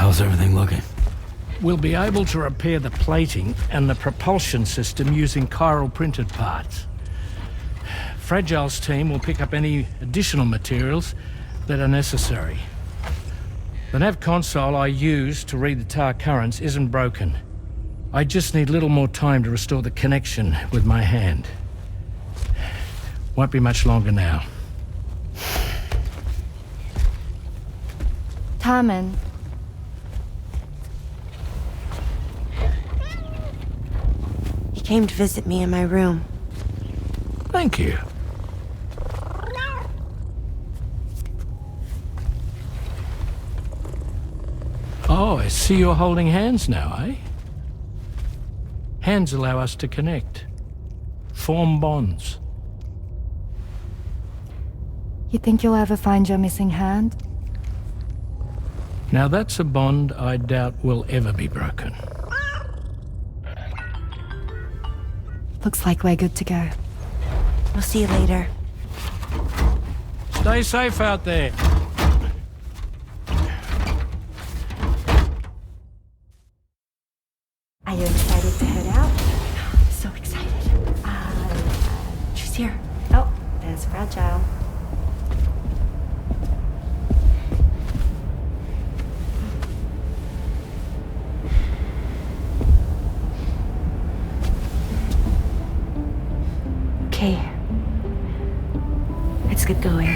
How's everything looking? We'll be able to repair the plating and the propulsion system using chiral printed parts. Fragile's team will pick up any additional materials that are necessary. The nav console I use to read the tower currents isn't broken. I just need a little more time to restore the connection with my hand. Won't be much longer now. Tarman. He came to visit me in my room. Thank you. Oh, I see you're holding hands now, eh? Hands allow us to connect. Form bonds. You think you'll ever find your missing hand? Now that's a bond I doubt will ever be broken. Looks like we're good to go. We'll see you later. Stay safe out there. Are you excited to head out? So excited. She's here. Oh, there's Fragile. Okay. Let's get going.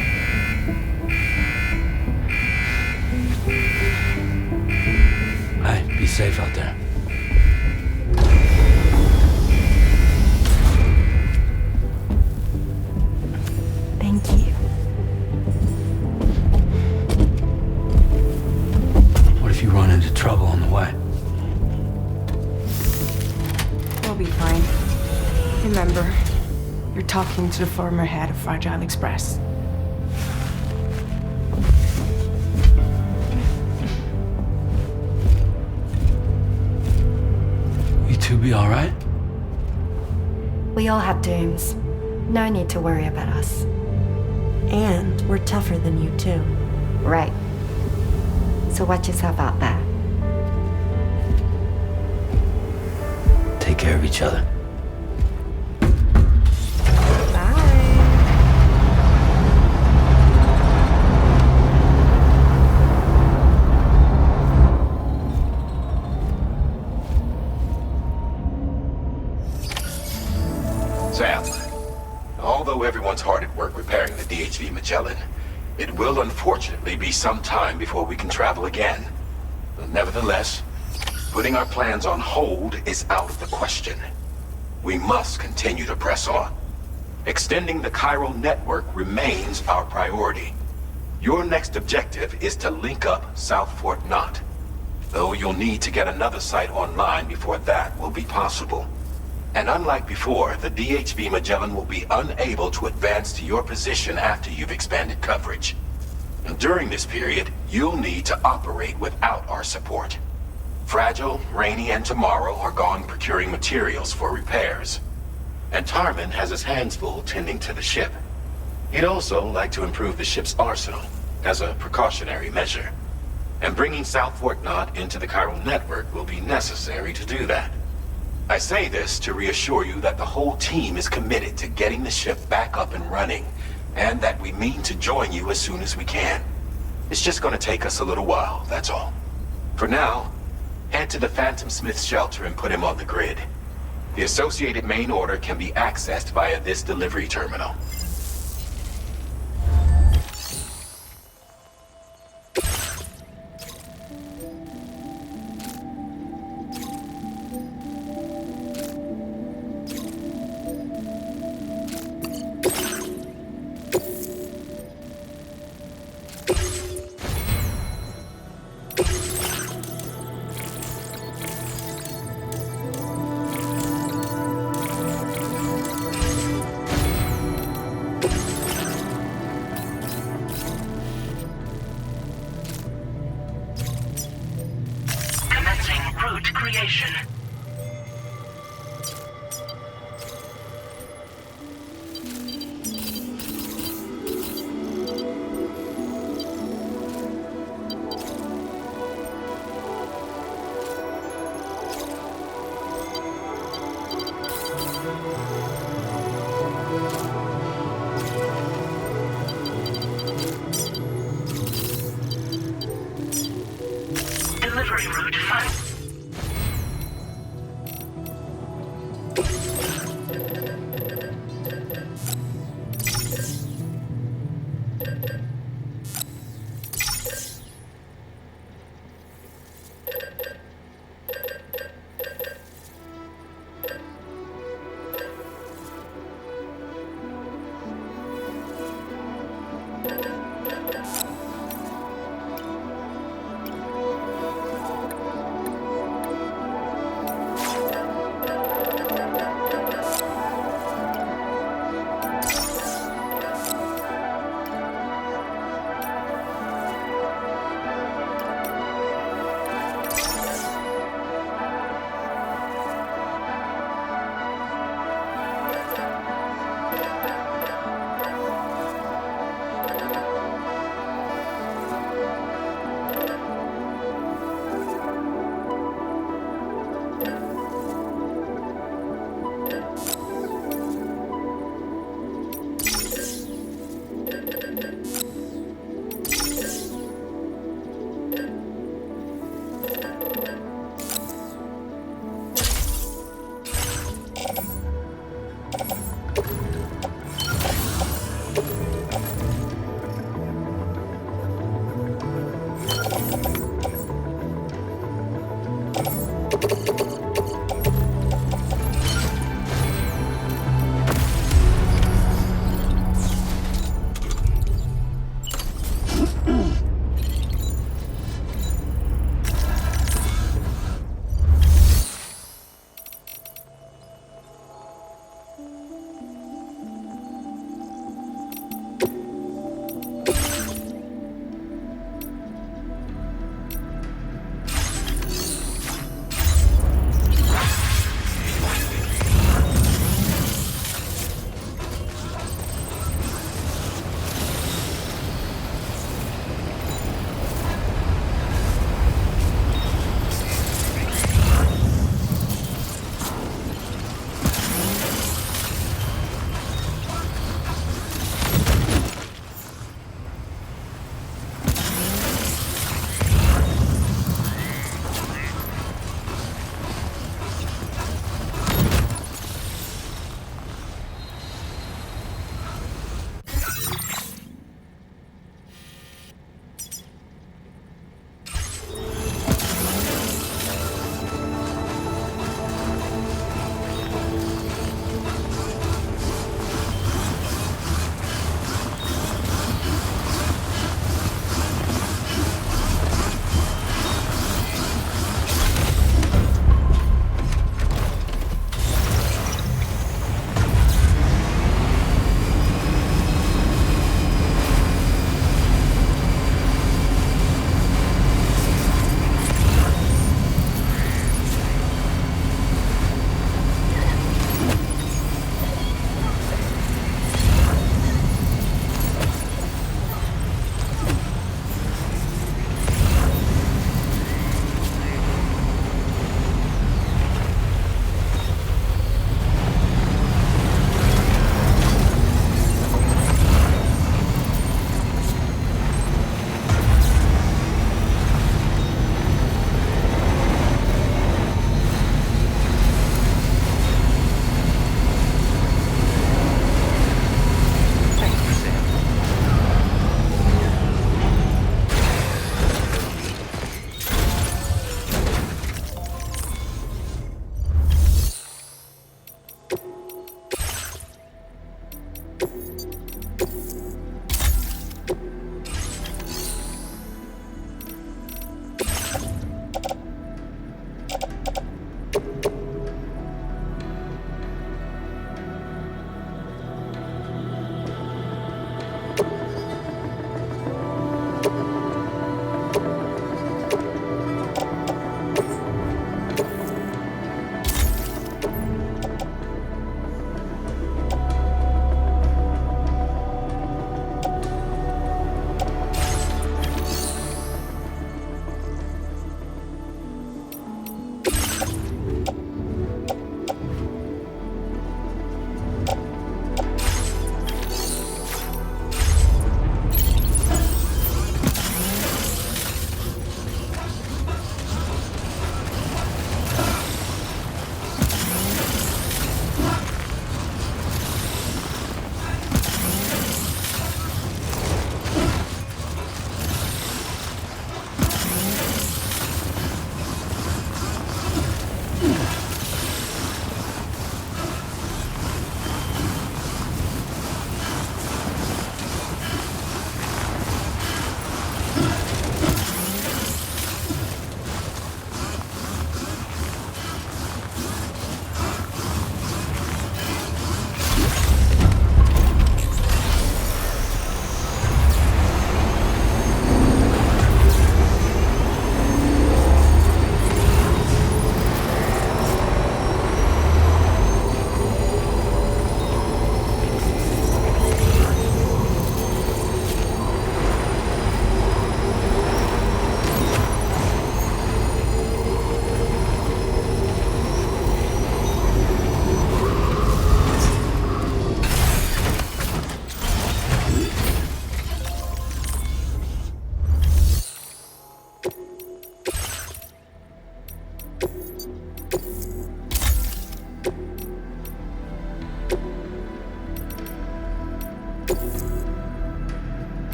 Hey, be safe out there. Thank you. What if you run into trouble on the way? We'll be fine. Remember, you're talking to the former head of Fragile Express. You two be all right? We all have dooms. No need to worry about us. And we're tougher than you, too. Right. So watch yourself out there. Take care of each other. Sam, although everyone's hard at work repairing the DHV Magellan, it will unfortunately be some time before we can travel again. But nevertheless, putting our plans on hold is out of the question. We must continue to press on. Extending the chiral network remains our priority. Your next objective is to link up South Fort Knot, though you'll need to get another site online before that will be possible. And unlike before, the DHV Magellan will be unable to advance to your position after you've expanded coverage. And during this period, you'll need to operate without our support. Fragile, Rainy, and Tomorrow are gone procuring materials for repairs. And Tarman has his hands full tending to the ship. He'd also like to improve the ship's arsenal, as a precautionary measure. And bringing South Fort Knot into the chiral network will be necessary to do that. I say this to reassure you that the whole team is committed to getting the ship back up and running, and that we mean to join you as soon as we can. It's just gonna take us a little while, that's all. For now, head to the Phantom Smith's shelter and put him on the grid. The associated main order can be accessed via this delivery terminal. creation. Delivery route found.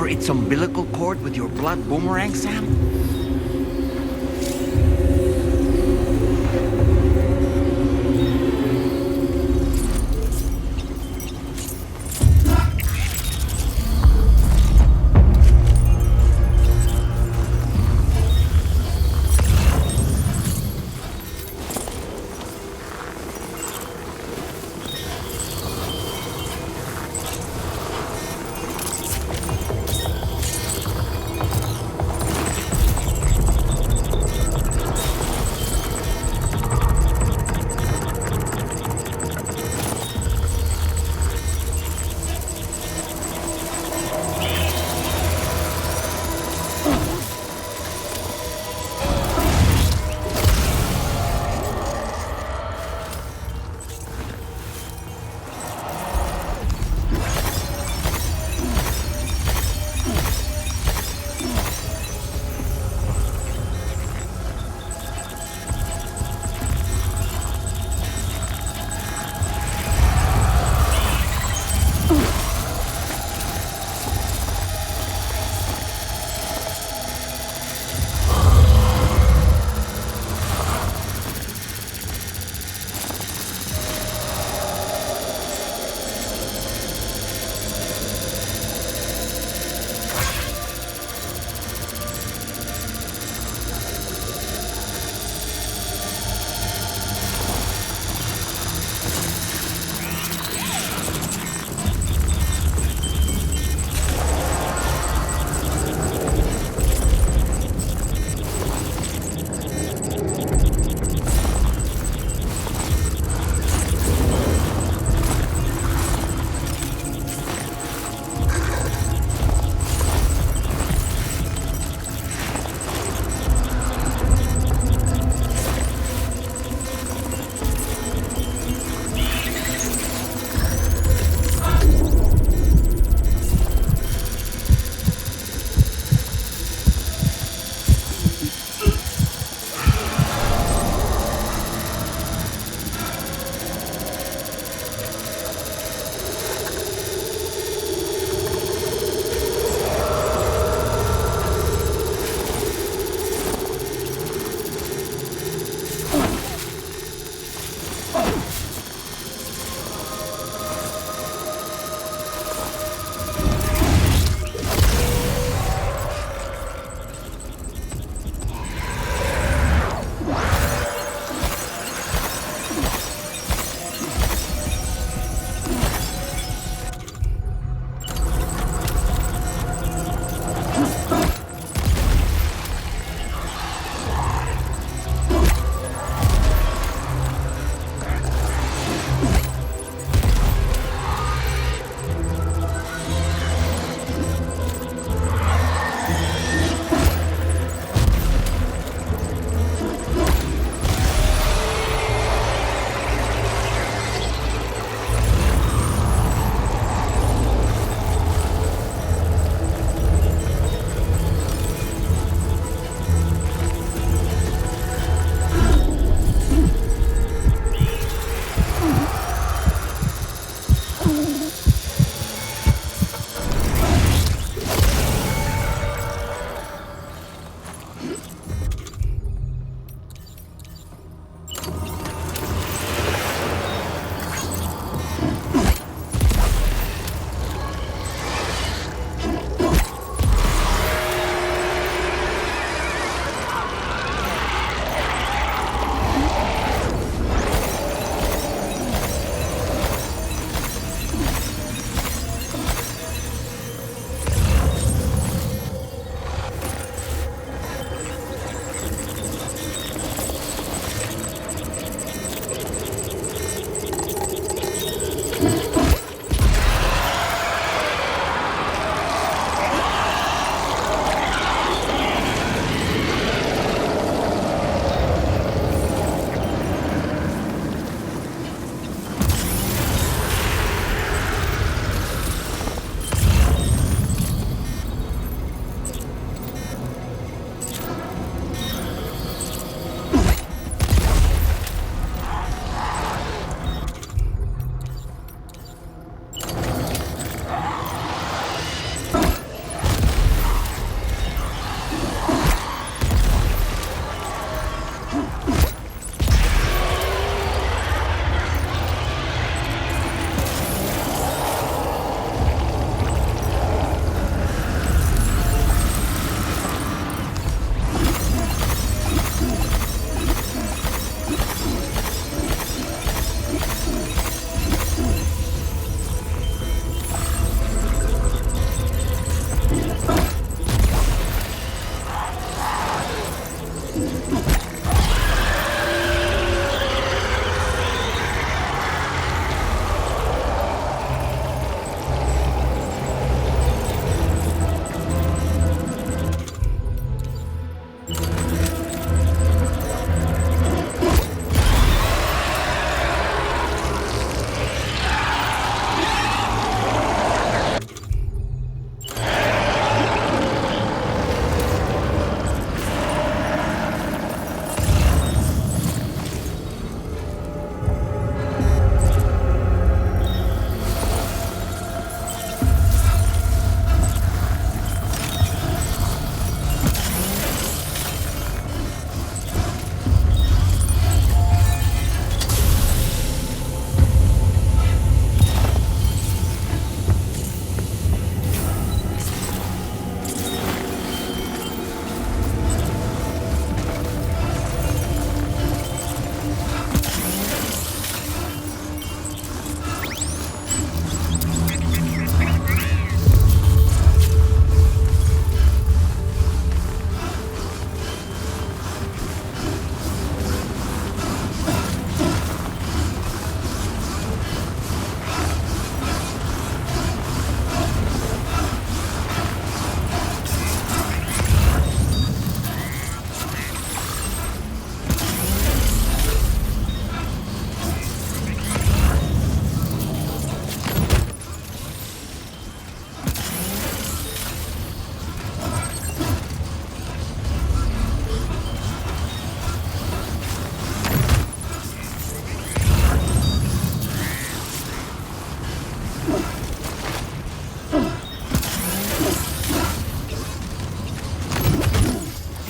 its umbilical cord with your blood boomerang, Sam?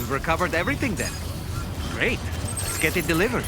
You've recovered everything then. Great. Let's get it delivered.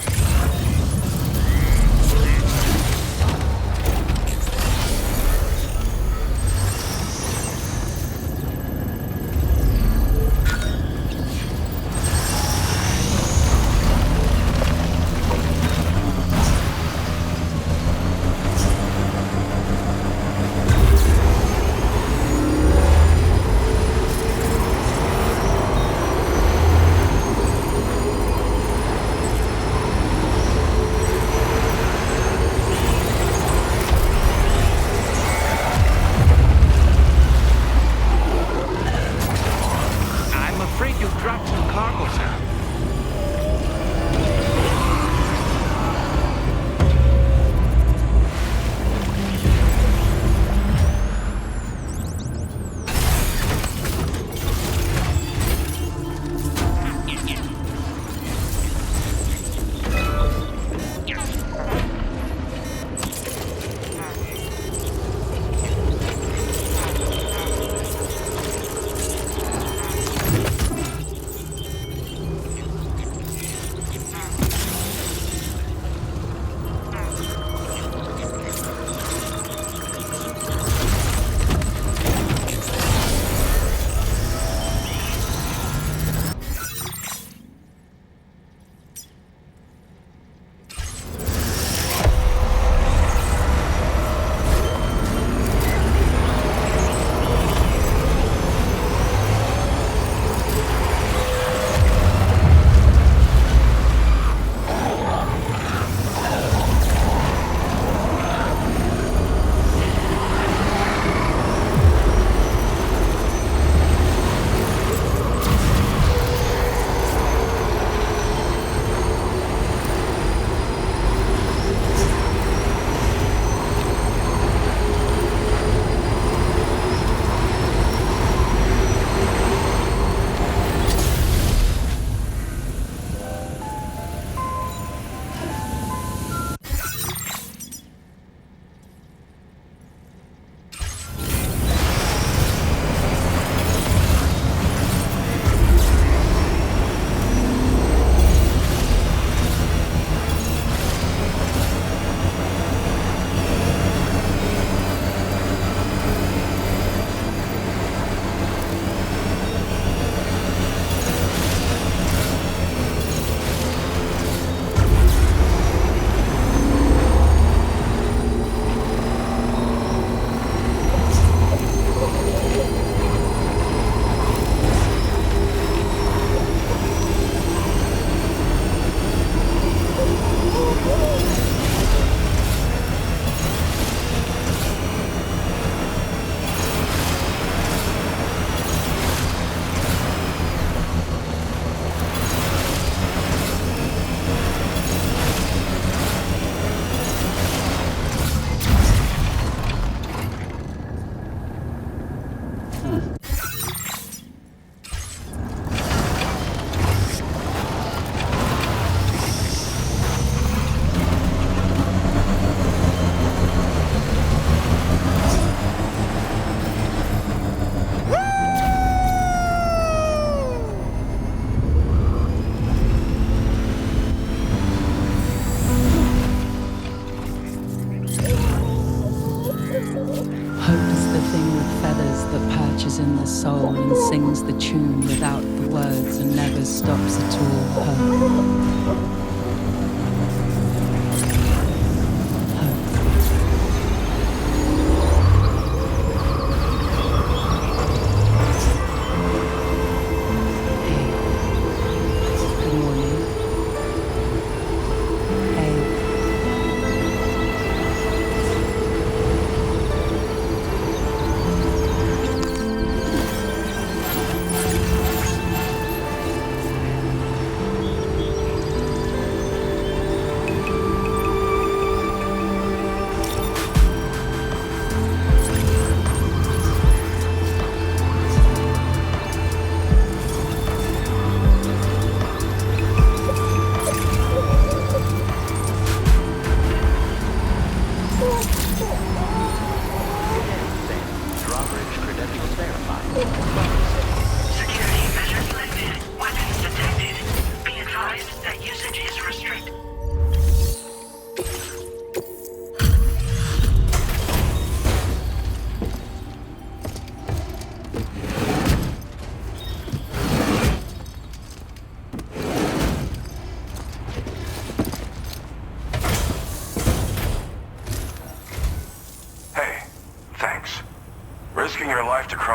In the soul and sings the tune without the words and never stops at all. Hope.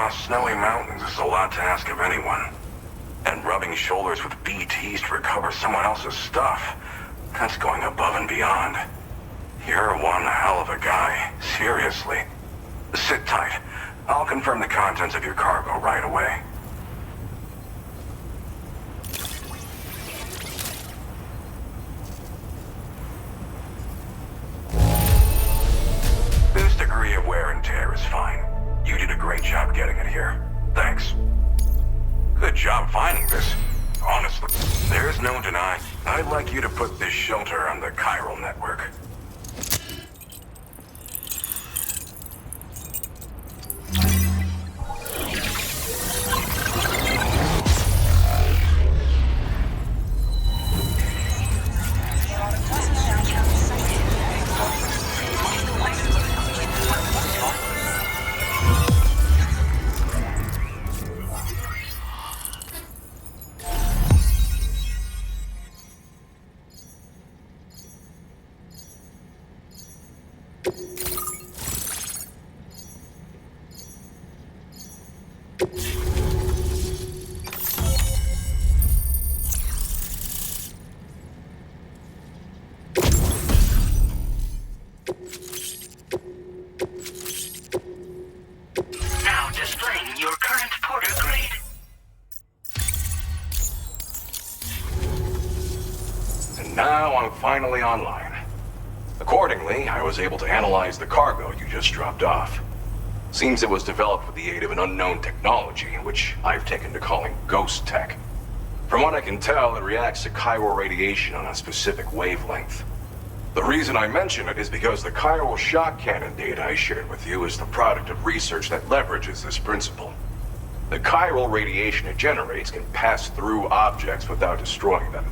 across snowy mountains is a lot to ask of anyone. And rubbing shoulders with BTs to recover someone else's stuff, that's going above and beyond. You're one hell of a guy, seriously. Sit tight. I'll confirm the contents of your cargo right away. This degree of wear and tear is fine. You did a great job getting it here. Thanks. Good job finding this. Honestly, there's no denying. I'd like you to put this shelter on the chiral network. Now displaying your current porter grade. And now I'm finally online. Accordingly, I was able to analyze the cargo you just dropped off. Seems it was developed with the aid of an unknown technology, which I've taken to calling ghost tech. From what I can tell, it reacts to chiral radiation on a specific wavelength. The reason I mention it is because the chiral shock cannon data I shared with you is the product of research that leverages this principle. The chiral radiation it generates can pass through objects without destroying them.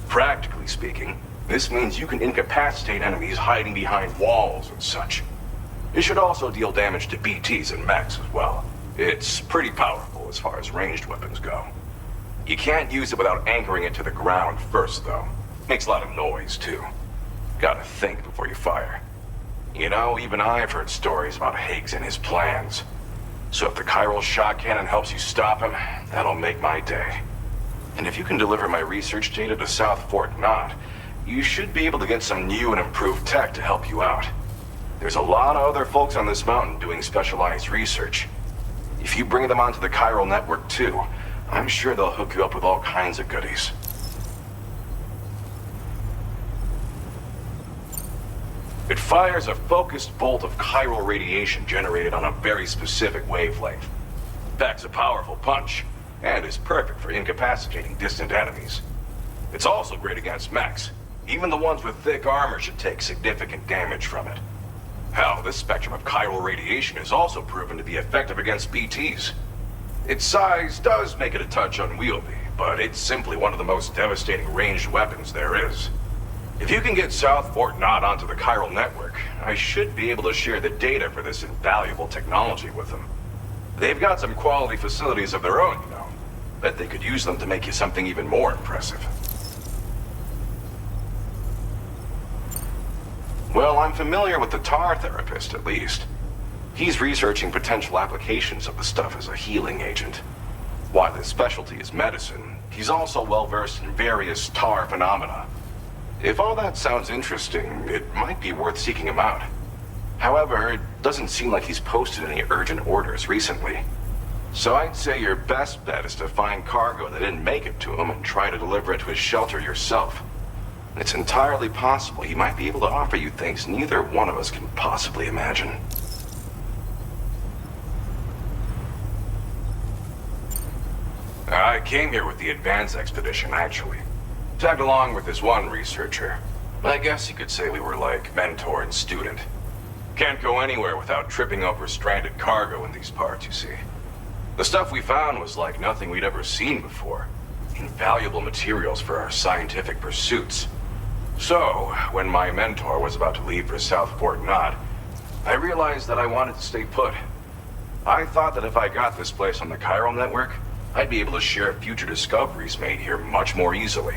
Practically speaking, this means you can incapacitate enemies hiding behind walls and such. It should also deal damage to BTs and mechs as well. It's pretty powerful as far as ranged weapons go. You can't use it without anchoring it to the ground first, though. Makes a lot of noise, too. Gotta think before you fire. You know, even I've heard stories about Higgs and his plans. So if the chiral shock cannon helps you stop him, that'll make my day. And if you can deliver my research data to South Fort Knot, you should be able to get some new and improved tech to help you out. There's a lot of other folks on this mountain doing specialized research. If you bring them onto the chiral network too, I'm sure they'll hook you up with all kinds of goodies. It fires a focused bolt of chiral radiation generated on a very specific wavelength. Packs a powerful punch, and is perfect for incapacitating distant enemies. It's also great against mechs. Even the ones with thick armor should take significant damage from it. Hell, this spectrum of chiral radiation is also proven to be effective against BTs. Its size does make it a touch unwieldy, but it's simply one of the most devastating ranged weapons there is. If you can get South Fort Knot onto the chiral network, I should be able to share the data for this invaluable technology with them. They've got some quality facilities of their own, you know. Bet they could use them to make you something even more impressive. Well, I'm familiar with the tar therapist, at least. He's researching potential applications of the stuff as a healing agent. While his specialty is medicine, he's also well-versed in various tar phenomena. If all that sounds interesting, it might be worth seeking him out. However, it doesn't seem like he's posted any urgent orders recently. So I'd say your best bet is to find cargo that didn't make it to him and try to deliver it to his shelter yourself. It's entirely possible he might be able to offer you things neither one of us can possibly imagine. I came here with the advance expedition, actually. Tagged along with this one researcher. I guess you could say we were like mentor and student. Can't go anywhere without tripping over stranded cargo in these parts, you see. The stuff we found was like nothing we'd ever seen before. Invaluable materials for our scientific pursuits. So, when my mentor was about to leave for South Fort Knot, I realized that I wanted to stay put. I thought that if I got this place on the chiral network, I'd be able to share future discoveries made here much more easily.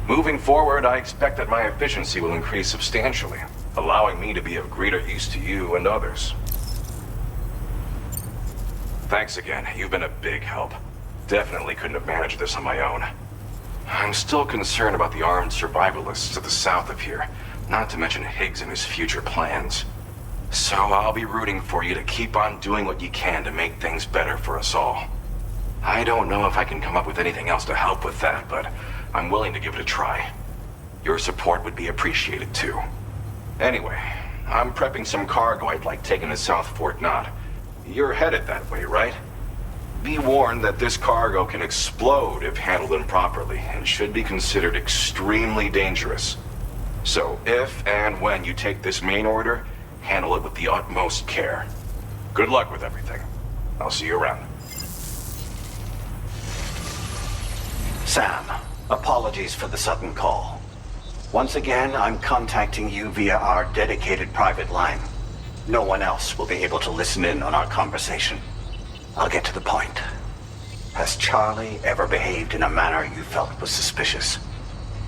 Moving forward, I expect that my efficiency will increase substantially, allowing me to be of greater use to you and others. Thanks again. You've been a big help. Definitely couldn't have managed this on my own. I'm still concerned about the armed survivalists to the south of here, not to mention Higgs and his future plans. So I'll be rooting for you to keep on doing what you can to make things better for us all. I don't know if I can come up with anything else to help with that, but I'm willing to give it a try. Your support would be appreciated too. Anyway, I'm prepping some cargo I'd like taken to South Fort Knott. You're headed that way, right? Be warned that this cargo can explode if handled improperly, and should be considered extremely dangerous. So if and when you take this main order, handle it with the utmost care. Good luck with everything. I'll see you around. Sam, apologies for the sudden call. Once again, I'm contacting you via our dedicated private line. No one else will be able to listen in on our conversation. I'll get to the point. Has Charlie ever behaved in a manner you felt was suspicious?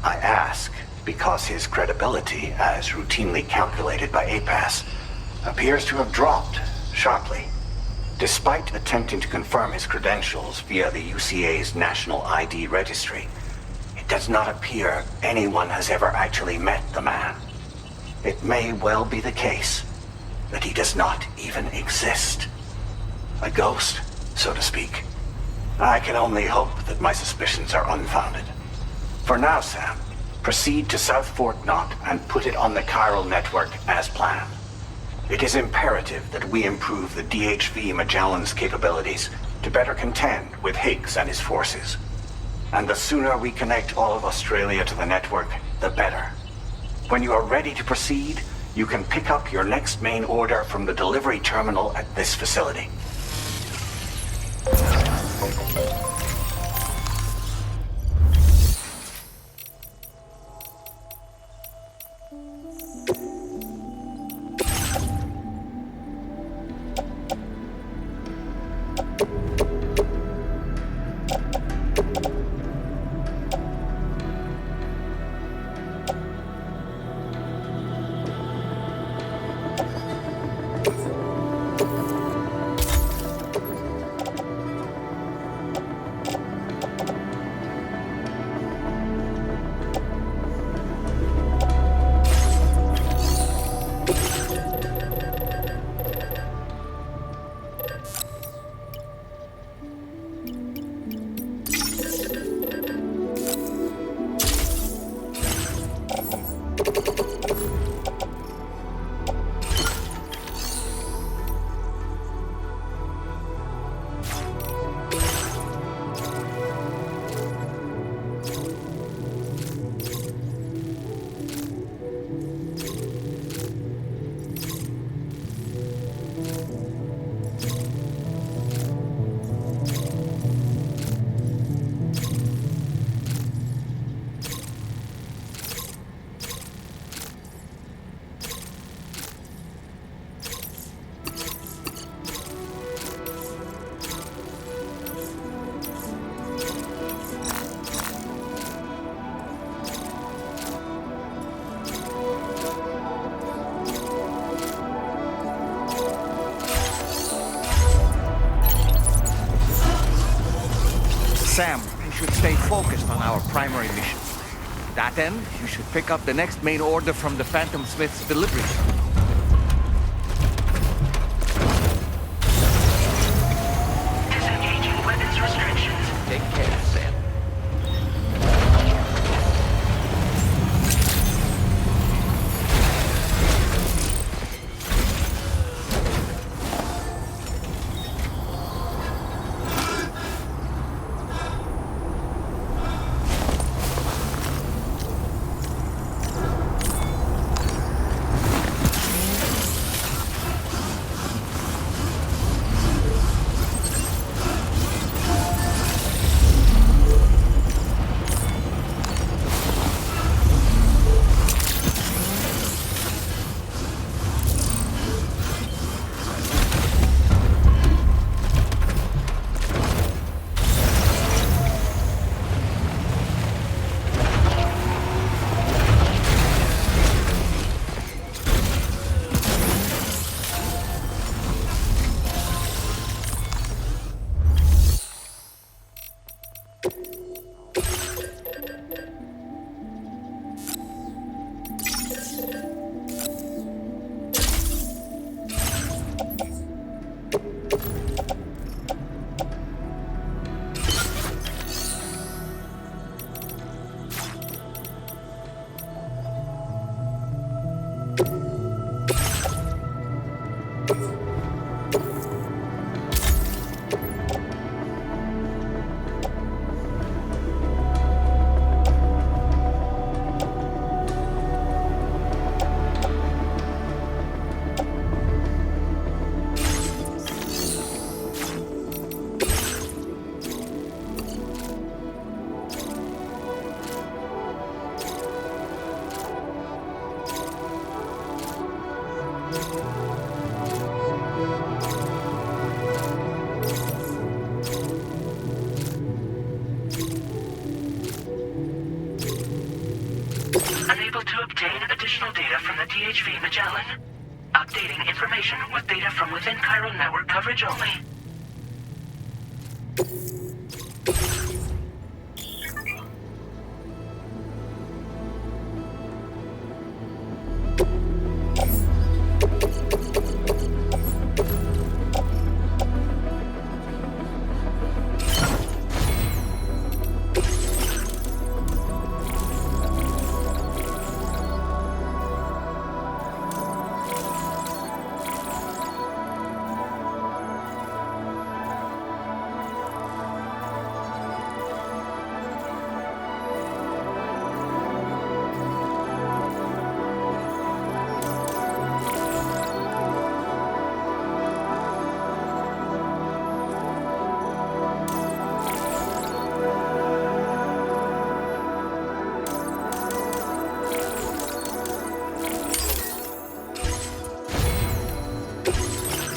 I ask because his credibility, as routinely calculated by APAS, appears to have dropped sharply. Despite attempting to confirm his credentials via the UCA's National ID Registry, it does not appear anyone has ever actually met the man. It may well be the case that he does not even exist. A ghost, so to speak. I can only hope that my suspicions are unfounded. For now, Sam, proceed to South Fort Knott and put it on the chiral network as planned. It is imperative that we improve the DHV Magellan's capabilities to better contend with Higgs and his forces. And the sooner we connect all of Australia to the network, the better. When you are ready to proceed, you can pick up your next main order from the delivery terminal at this facility. Sam, you should stay focused on our primary mission. To that end, you should pick up the next main order from the Phantom Smith's delivery. Disengaging weapons restrictions. Take care, Sam. Unable to obtain additional data from the DHV Magellan. Updating information with data from within chiral network coverage only.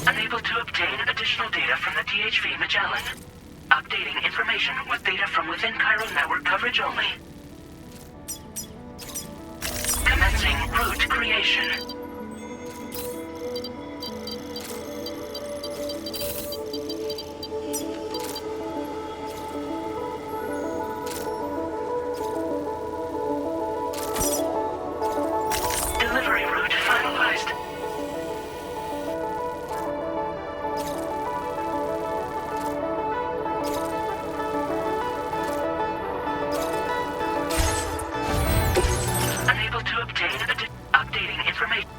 Unable to obtain additional data from the DHV Magellan. Updating information with data from within chiral network coverage only. Commencing route creation. Delivery route finalized. Unable to obtain updating information.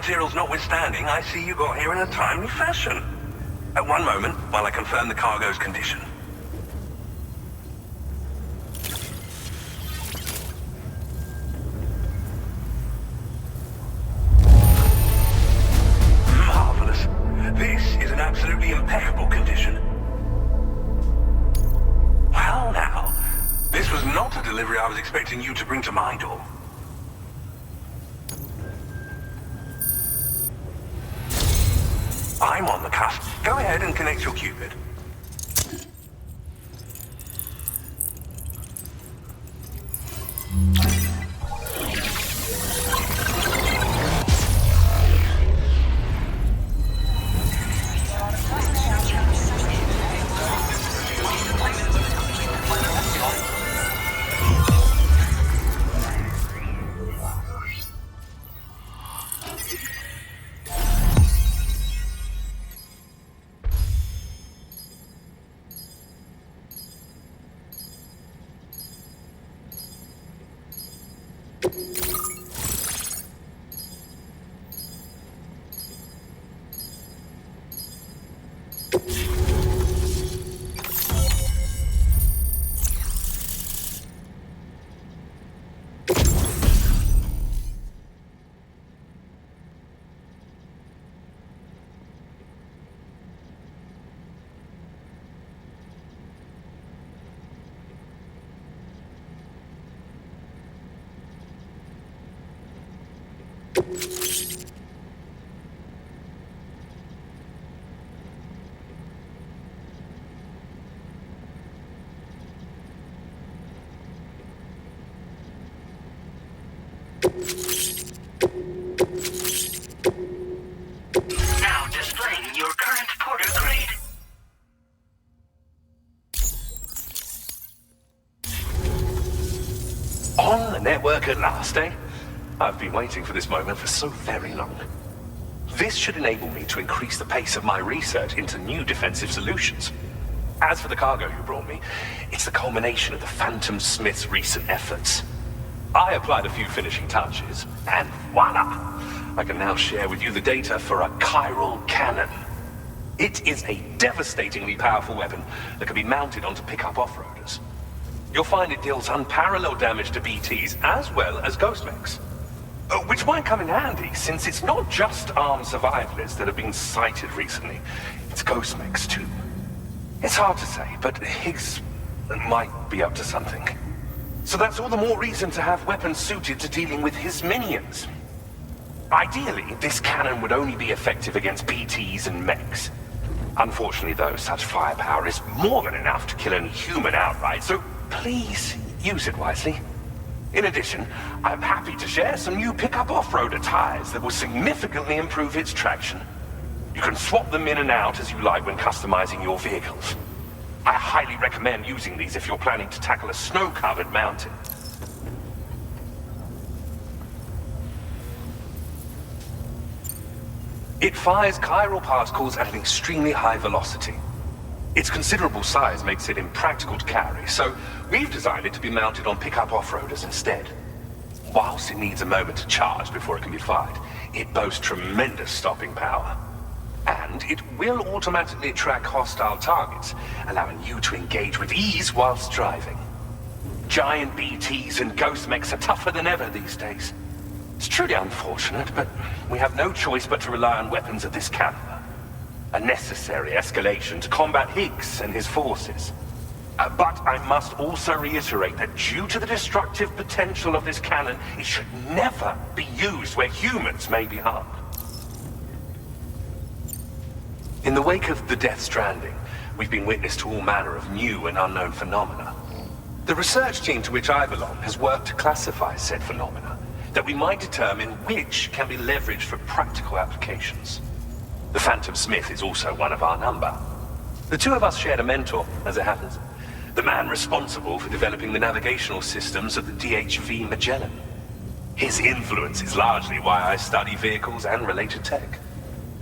materials notwithstanding, I see you got here in a timely fashion. At one moment, while I confirm the cargo's condition. Marvelous. This is an absolutely impeccable condition. Well now, this was not a delivery I was expecting you to bring to my door. I'm on the cusp. Go ahead and connect your Cupid. Now displaying your current porter grade. On the network at last, eh? I've been waiting for this moment for so very long. This should enable me to increase the pace of my research into new defensive solutions. As for the cargo you brought me, it's the culmination of the Phantom Smith's recent efforts. I applied a few finishing touches, and voila! I can now share with you the data for a chiral cannon. It is a devastatingly powerful weapon that can be mounted onto pickup off-roaders. You'll find it deals unparalleled damage to BTs as well as ghost mechs. Which might come in handy, since it's not just armed survivalists that have been sighted recently. It's ghost mechs too. It's hard to say, but Higgs might be up to something. So that's all the more reason to have weapons suited to dealing with his minions. Ideally, this cannon would only be effective against BTs and mechs. Unfortunately though, such firepower is more than enough to kill any human outright, so please use it wisely. In addition, I'm happy to share some new pickup off-roader tires that will significantly improve its traction. You can swap them in and out as you like when customizing your vehicles. I highly recommend using these if you're planning to tackle a snow-covered mountain. It fires chiral particles at an extremely high velocity. Its considerable size makes it impractical to carry, so we've designed it to be mounted on pickup off-roaders instead. Whilst it needs a moment to charge before it can be fired, it boasts tremendous stopping power. And it will automatically track hostile targets, allowing you to engage with ease whilst driving. Giant BTs and ghost mechs are tougher than ever these days. It's truly unfortunate, but we have no choice but to rely on weapons of this caliber. A necessary escalation to combat Higgs and his forces. But I must also reiterate that due to the destructive potential of this cannon, it should never be used where humans may be harmed. In the wake of the Death Stranding, we've been witness to all manner of new and unknown phenomena. The research team to which I belong has worked to classify said phenomena, that we might determine which can be leveraged for practical applications. The Phantom Smith is also one of our number. The two of us shared a mentor, as it happens. The man responsible for developing the navigational systems of the DHV Magellan. His influence is largely why I study vehicles and related tech.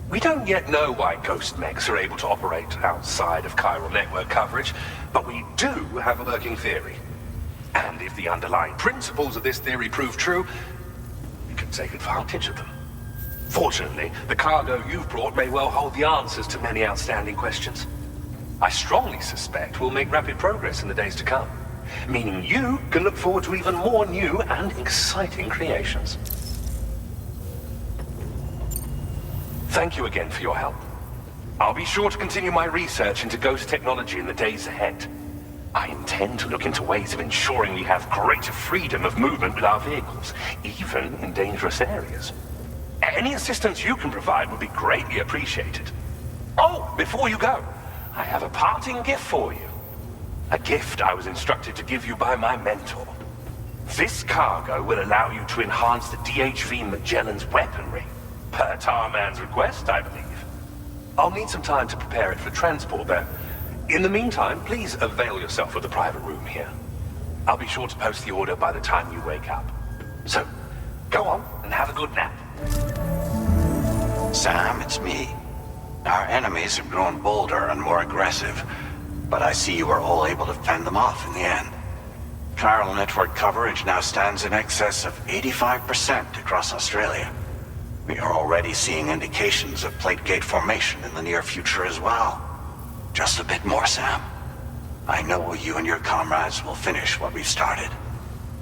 We don't yet know why ghost mechs are able to operate outside of chiral network coverage, but we do have a working theory. And if the underlying principles of this theory prove true, we can take advantage of them. Fortunately, the cargo you've brought may well hold the answers to many outstanding questions. I strongly suspect we'll make rapid progress in the days to come, meaning you can look forward to even more new and exciting creations. Thank you again for your help. I'll be sure to continue my research into ghost technology in the days ahead. I intend to look into ways of ensuring we have greater freedom of movement with our vehicles, even in dangerous areas. Any assistance you can provide would be greatly appreciated. Oh, before you go, I have a parting gift for you. A gift I was instructed to give you by my mentor. This cargo will allow you to enhance the DHV Magellan's weaponry, per Tarman's request, I believe. I'll need some time to prepare it for transport, though. In the meantime, please avail yourself of the private room here. I'll be sure to post the order by the time you wake up. So, go on and have a good nap. Sam, it's me. Our enemies have grown bolder and more aggressive, but I see you were all able to fend them off in the end. Chiral network coverage now stands in excess of 85% across Australia. We are already seeing indications of plate gate formation in the near future as well. Just a bit more, Sam. I know you and your comrades will finish what we've started,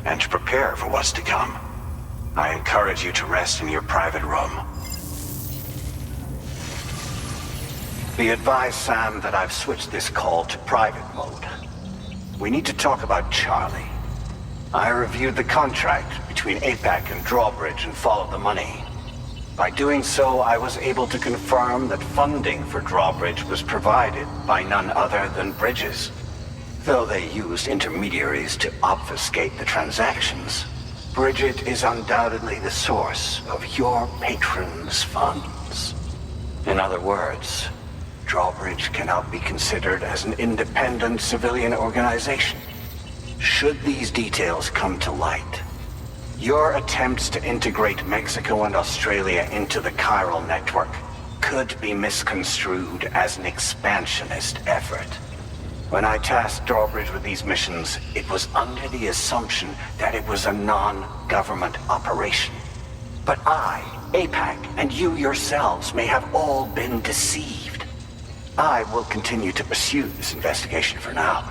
and to prepare for what's to come. I encourage you to rest in your private room. Be advised, Sam, that I've switched this call to private mode. We need to talk about Charlie. I reviewed the contract between APAC and Drawbridge and followed the money. By doing so, I was able to confirm that funding for Drawbridge was provided by none other than Bridges. Though they used intermediaries to obfuscate the transactions, Bridget is undoubtedly the source of your patron's funds. In other words, Drawbridge cannot be considered as an independent civilian organization. Should these details come to light, your attempts to integrate Mexico and Australia into the chiral network could be misconstrued as an expansionist effort. When I tasked Drawbridge with these missions, it was under the assumption that it was a non-government operation. But I, APAC, and you yourselves may have all been deceived. I will continue to pursue this investigation for now.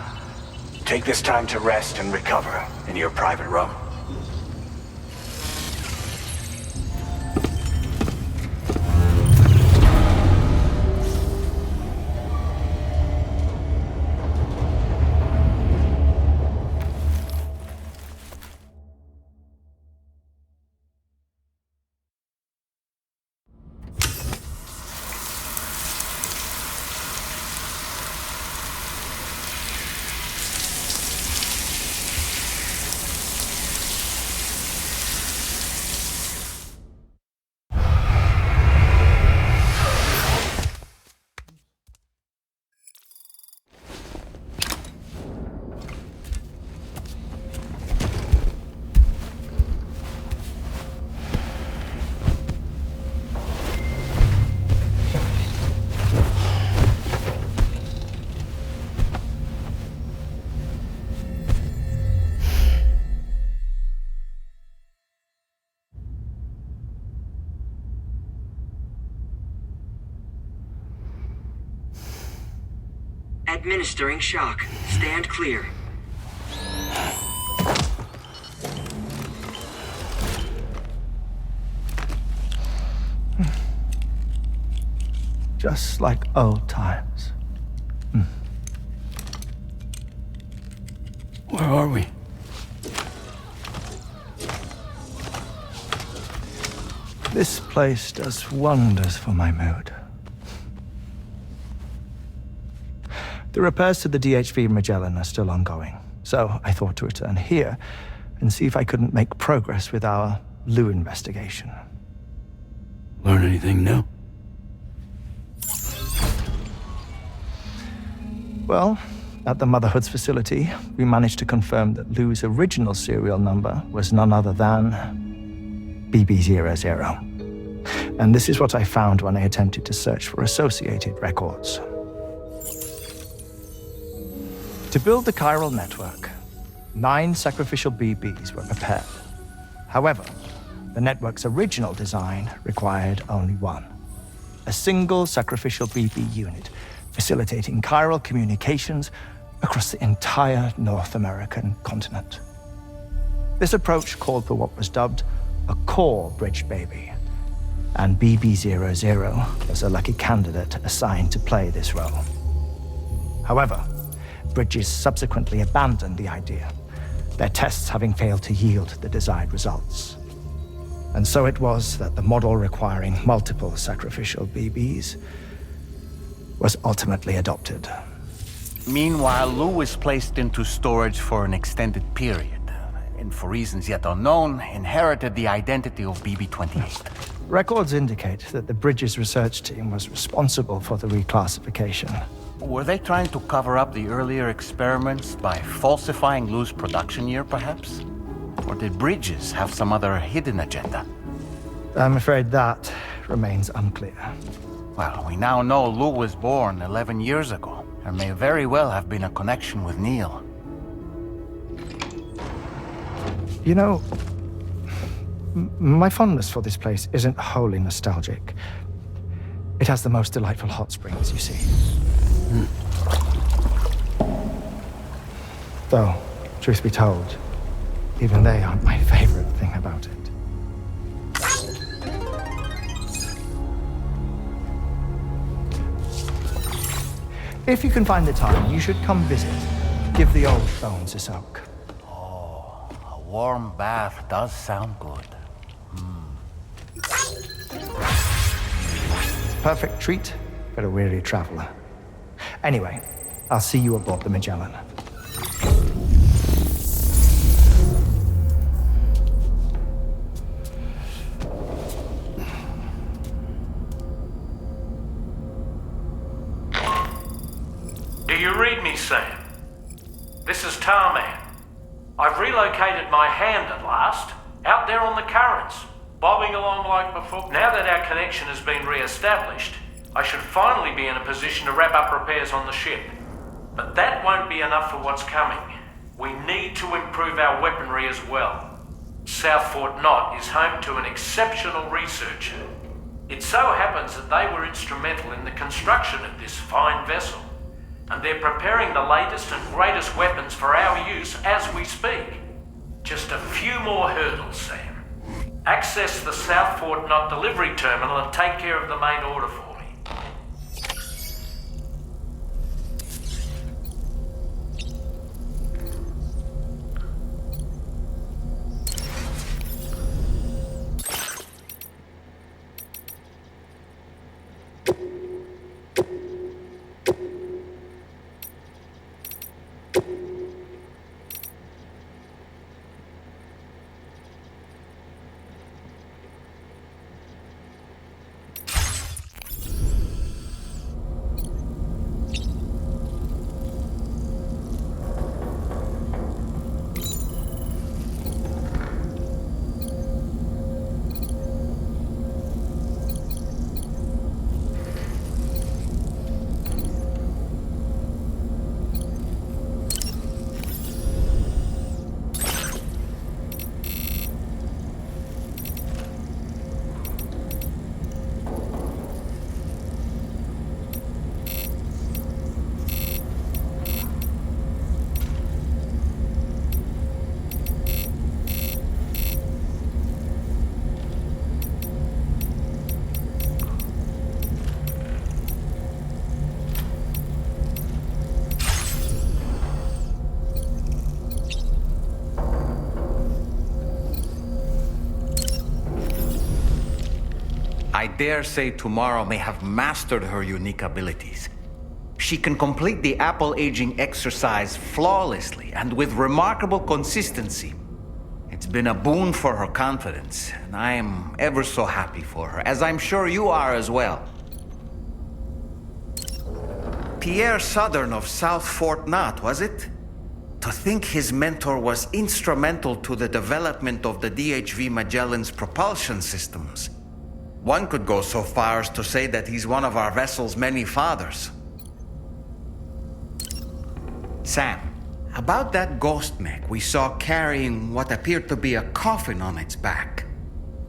Take this time to rest and recover in your private room. Administering shock. Stand clear. Just like old times. Where are we? This place does wonders for my mood. The repairs to the DHV Magellan are still ongoing, so I thought to return here and see if I couldn't make progress with our Lou investigation. Learn anything new? Well, at the Motherhood's facility, we managed to confirm that Lou's original serial number was none other than BB00. And this is what I found when I attempted to search for associated records. To build the chiral network, 9 sacrificial BBs were prepared. However, The network's original design required only one: a single sacrificial BB unit, facilitating chiral communications across the entire North American continent. This approach called for what was dubbed a core bridge baby, and BB-00 was a lucky candidate assigned to play this role. However, Bridges subsequently abandoned the idea, their tests having failed to yield the desired results. And so it was that the model requiring multiple sacrificial BBs was ultimately adopted. Meanwhile, Lou was placed into storage for an extended period, and for reasons yet unknown, inherited the identity of BB-28. Records indicate that the Bridges research team was responsible for the reclassification. Were they trying to cover up the earlier experiments by falsifying Lou's production year, perhaps? Or did Bridges have some other hidden agenda? I'm afraid that remains unclear. Well, we now know Lou was born 11 years ago. There may very well have been a connection with Neil. You know, my fondness for this place isn't wholly nostalgic. It has the most delightful hot springs, you see. Though, truth be told, even they aren't my favorite thing about it. If you can find the time, you should come visit. Give the old bones a soak. Oh, a warm bath does sound good. Perfect treat for a weary traveler. Anyway, I'll see you aboard the Magellan. Do you read me, Sam? This is Tarman. I've relocated my hand at last, out there on the currents, bobbing along like before. Now that our connection has been re-established, I should finally be in a position to wrap up repairs on the ship. But that won't be enough for what's coming. We need to improve our weaponry as well. South Fort Knot is home to an exceptional researcher. It so happens that they were instrumental in the construction of this fine vessel, and they're preparing the latest and greatest weapons for our use as we speak. Just a few more hurdles, Sam. Access the South Fort Knot delivery terminal and take care of the main order for me. I dare say Tomorrow may have mastered her unique abilities. She can complete the apple aging exercise flawlessly and with remarkable consistency. It's been a boon for her confidence, and I am ever so happy for her, as I'm sure you are as well. Pierre Southern of South Fort Knot, was it? To think his mentor was instrumental to the development of the DHV Magellan's propulsion systems. One could go so far as to say that he's one of our vessel's many fathers. Sam, about that ghost mech we saw carrying what appeared to be a coffin on its back.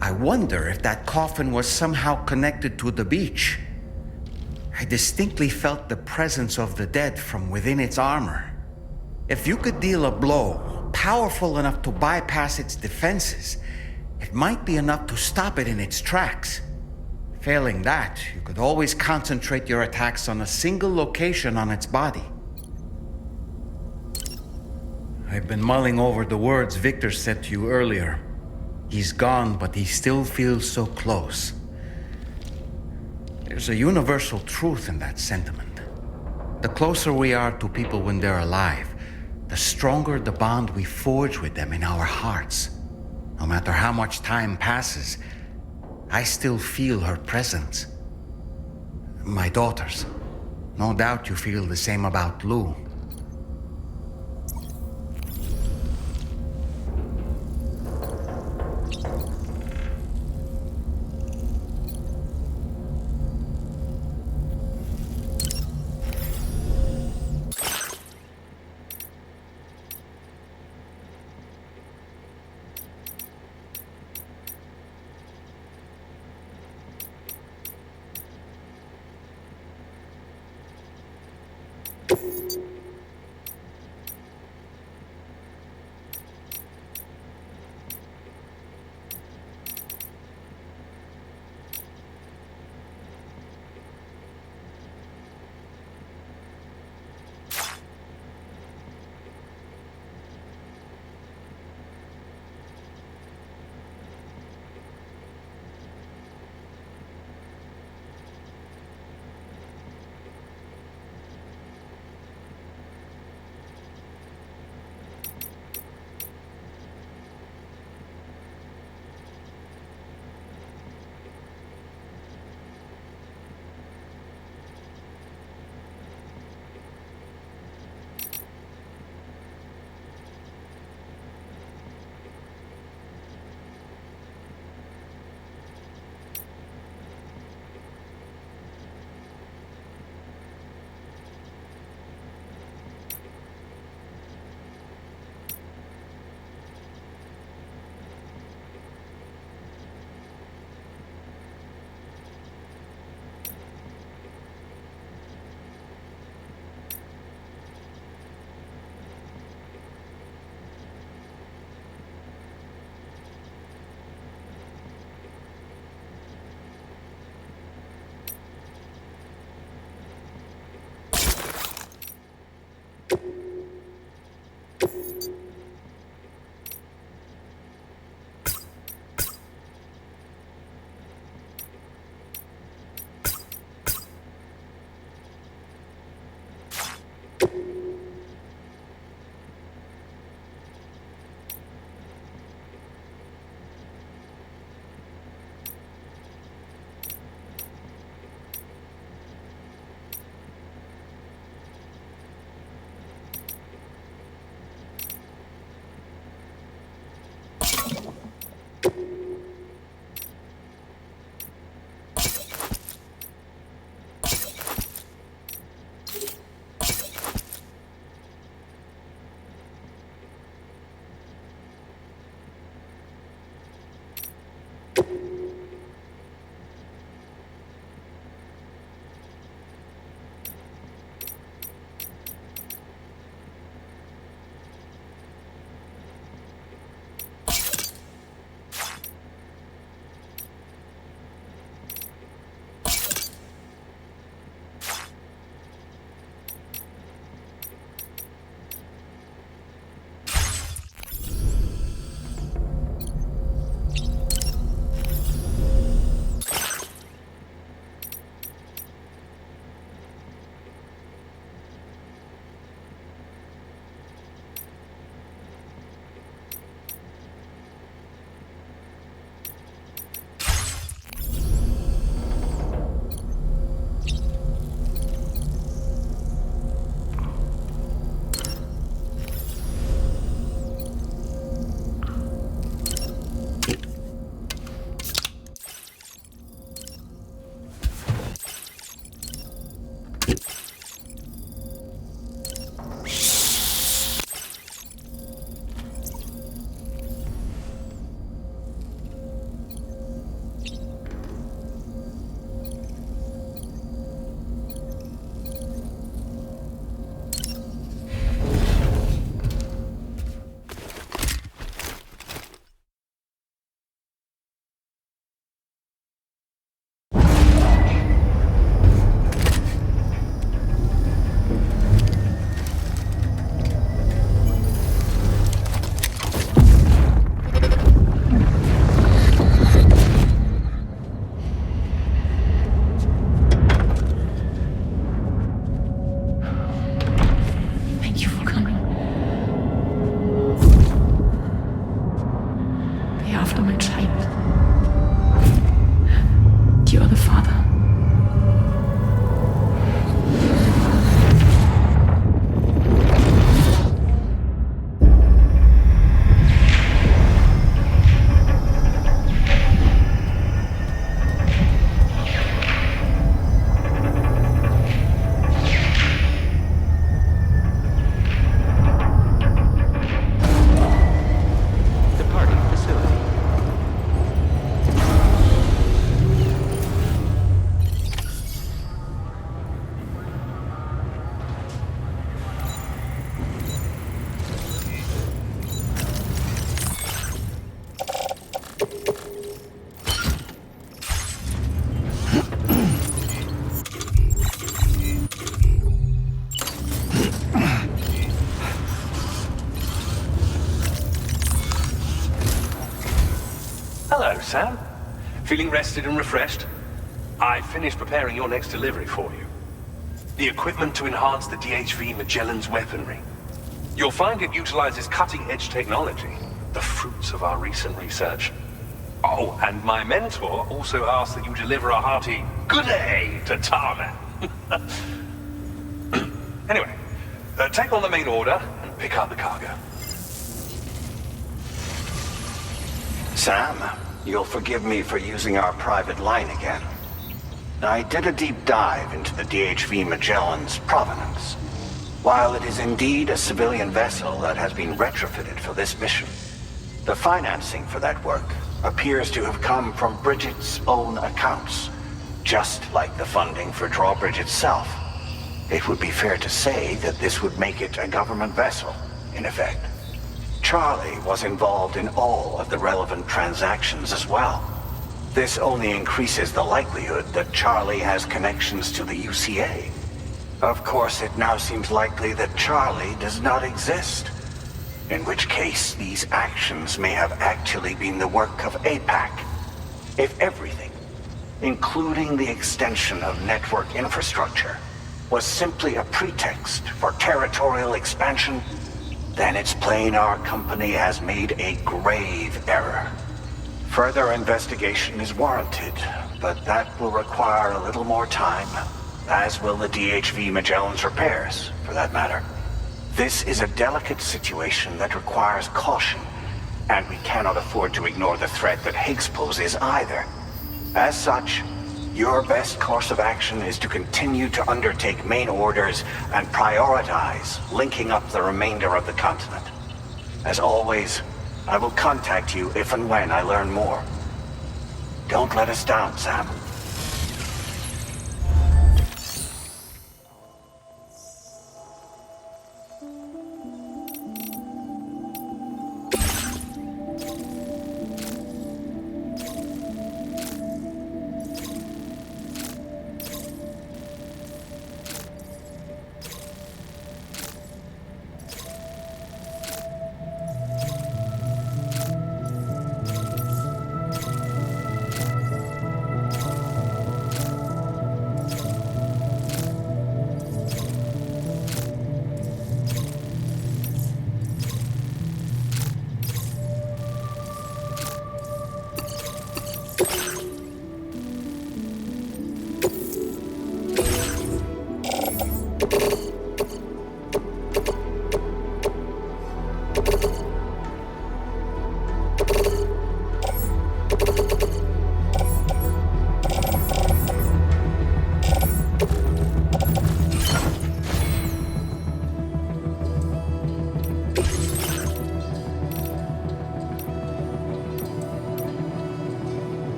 I wonder if that coffin was somehow connected to the beach. I distinctly felt the presence of the dead from within its armor. If you could deal a blow powerful enough to bypass its defenses, it might be enough to stop it in its tracks. Failing that, you could always concentrate your attacks on a single location on its body. I've been mulling over the words Victor said to you earlier. He's gone, but he still feels so close. There's a universal truth in that sentiment. The closer we are to people when they're alive, the stronger the bond we forge with them in our hearts. No matter how much time passes, I still feel her presence. My daughters. No doubt you feel the same about Lou. Sam? Feeling rested and refreshed? I finished preparing your next delivery for you. The equipment to enhance the DHV Magellan's weaponry. You'll find it utilizes cutting-edge technology, the fruits of our recent research. Oh, and my mentor also asked that you deliver a hearty good day to Tarman. Anyway, take on the main order and pick up the cargo. Sam, you'll forgive me for using our private line again. I did a deep dive into the DHV Magellan's provenance. While it is indeed a civilian vessel that has been retrofitted for this mission, the financing for that work appears to have come from Bridget's own accounts, just like the funding for Drawbridge itself. It would be fair to say that this would make it a government vessel, in effect. Charlie was involved in all of the relevant transactions as well. This only increases the likelihood that Charlie has connections to the UCA. Of course, it now seems likely that Charlie does not exist. In which case, these actions may have actually been the work of APAC. If everything, including the extension of network infrastructure, was simply a pretext for territorial expansion, then it's plain our company has made a grave error. Further investigation is warranted, but that will require a little more time, as will the DHV Magellan's repairs, for that matter. This is a delicate situation that requires caution, and we cannot afford to ignore the threat that Higgs poses either. As such, your best course of action is to continue to undertake main orders and prioritize linking up the remainder of the continent. As always, I will contact you if and when I learn more. Don't let us down, Sam.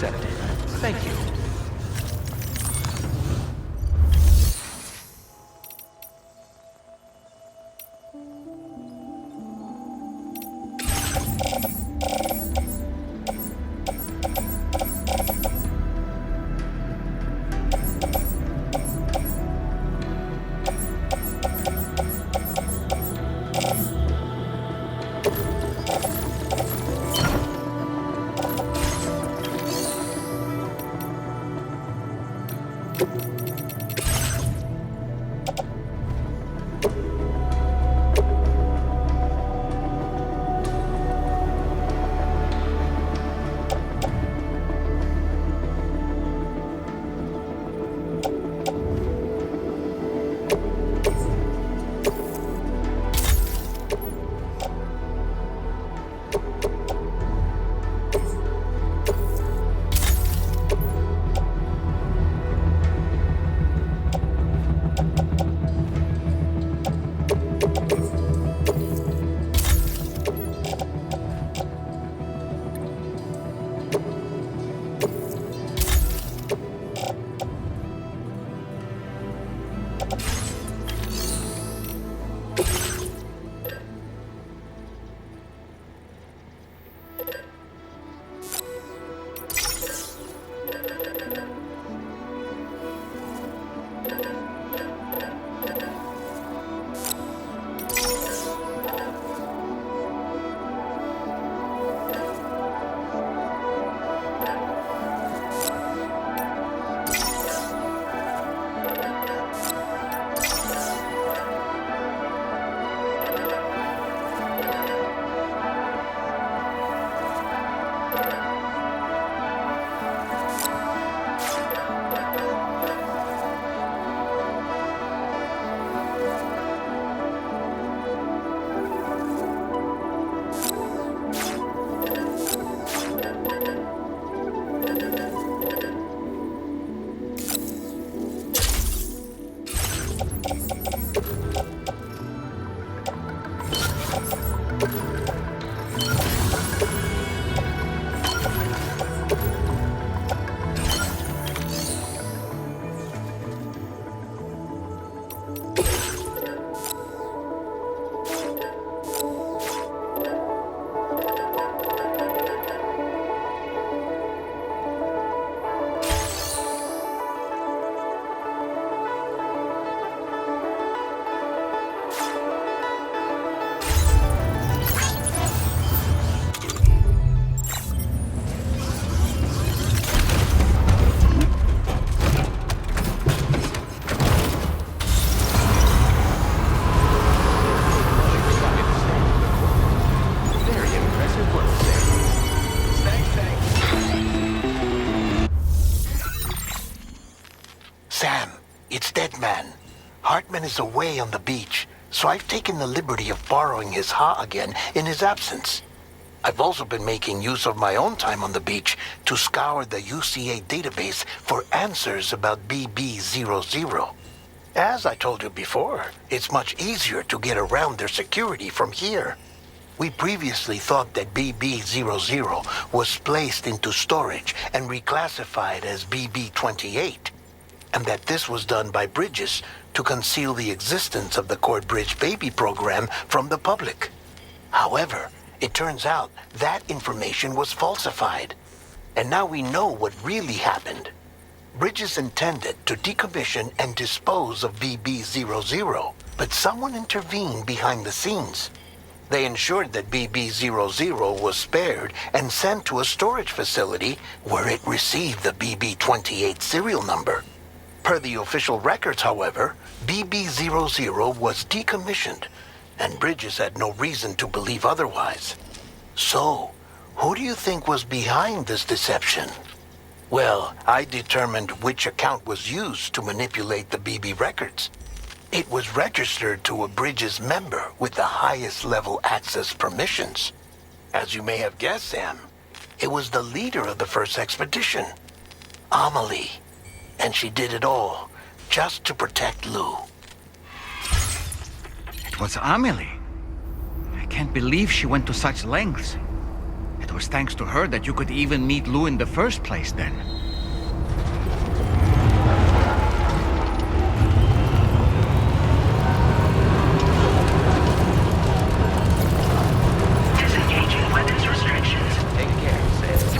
accepted. Thank you. Hartman is away on the beach, so I've taken the liberty of borrowing his Ha again in his absence. I've also been making use of my own time on the beach to scour the UCA database for answers about BB00. As I told you before, it's much easier to get around their security from here. We previously thought that BB00 was placed into storage and reclassified as BB28, and that this was done by Bridges to conceal the existence of the Corbridge Baby program from the public. However, it turns out that information was falsified, and now we know what really happened. Bridges intended to decommission and dispose of BB00, but someone intervened behind the scenes. They ensured that BB00 was spared and sent to a storage facility where it received the BB28 serial number. Per the official records, however, BB00 was decommissioned, and Bridges had no reason to believe otherwise. So, who do you think was behind this deception? Well, I determined which account was used to manipulate the BB records. It was registered to a Bridges member with the highest level access permissions. As you may have guessed, Sam, it was the leader of the first expedition, Amelie. And she did it all just to protect Lou. It was Amelie. I can't believe she went to such lengths. It was thanks to her that you could even meet Lou in the first place then. Disengaging weapons restrictions. Take care, Sid.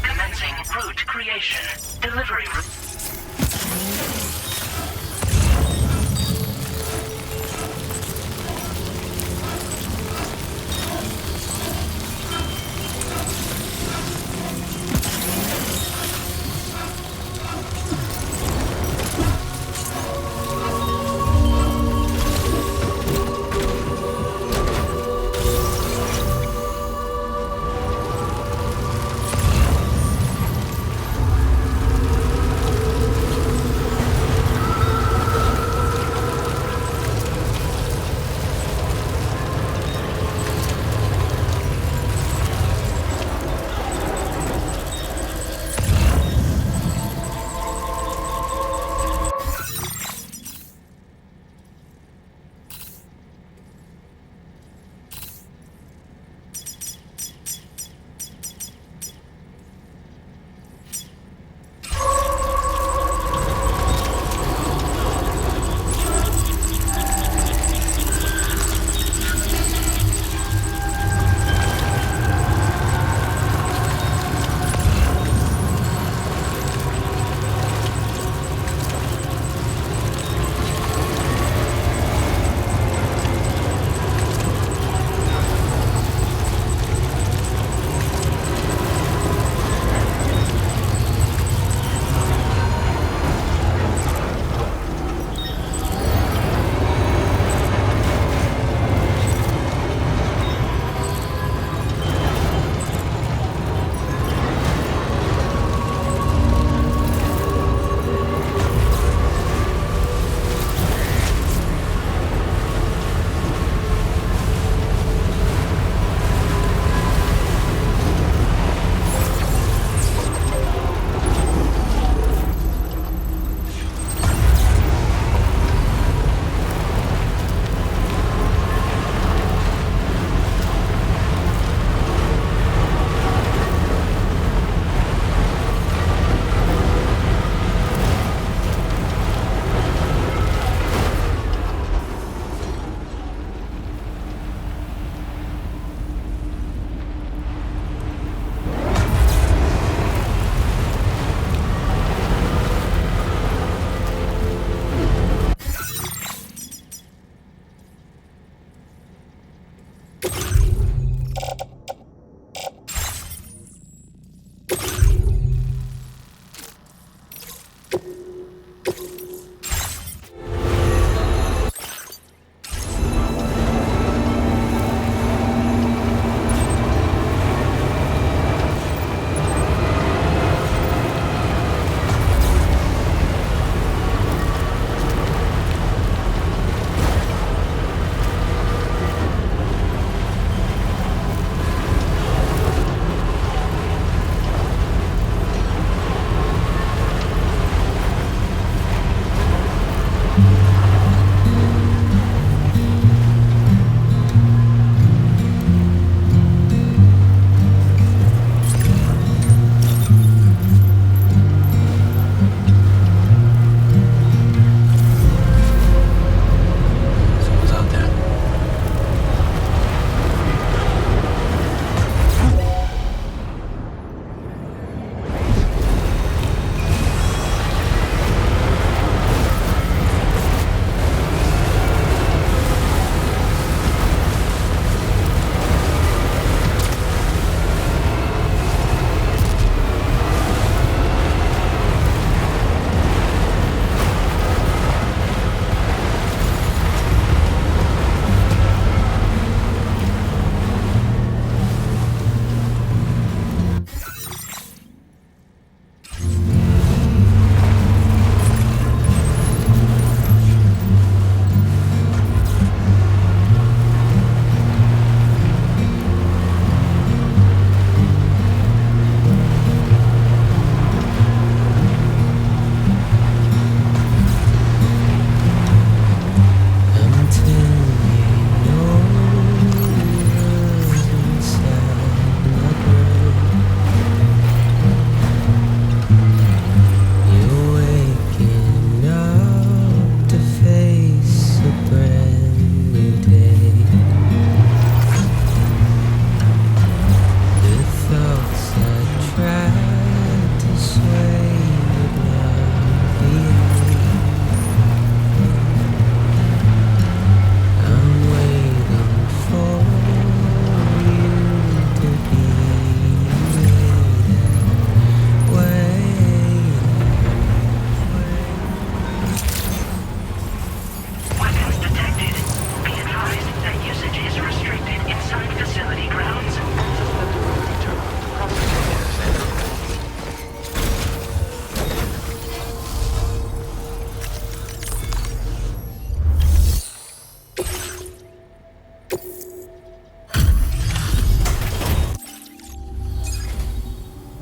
Commencing route creation. Delivery route.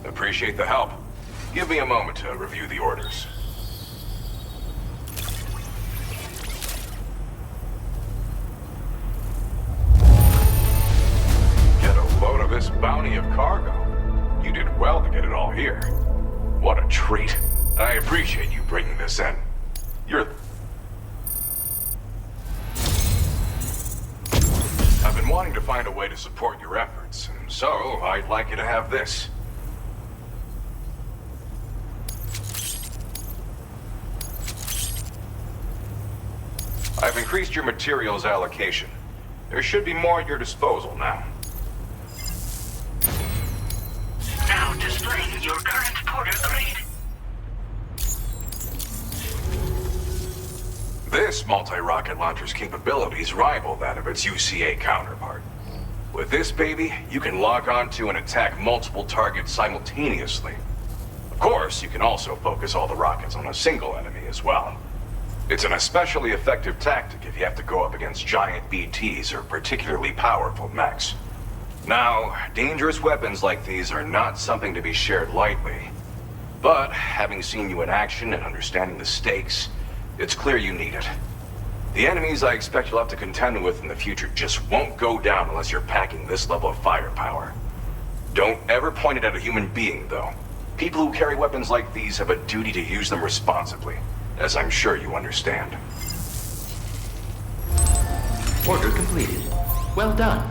Appreciate the help. Give me a moment to review the orders. Get a load of this bounty of cargo. You did well to get it all here. What a treat. I appreciate you bringing this in. I've been wanting to find a way to support your efforts, and so I'd like you to have this. I've increased your materials allocation. There should be more at your disposal now. Now displaying your current porter grade. This multi-rocket launcher's capabilities rival that of its UCA counterpart. With this baby, you can log on to and attack multiple targets simultaneously. Of course, you can also focus all the rockets on a single enemy as well. It's an especially effective tactic if you have to go up against giant BTs or particularly powerful mechs. Now, dangerous weapons like these are not something to be shared lightly. But, having seen you in action and understanding the stakes, it's clear you need it. The enemies I expect you'll have to contend with in the future just won't go down unless you're packing this level of firepower. Don't ever point it at a human being, though. People who carry weapons like these have a duty to use them responsibly, as I'm sure you understand. Order completed. Well done.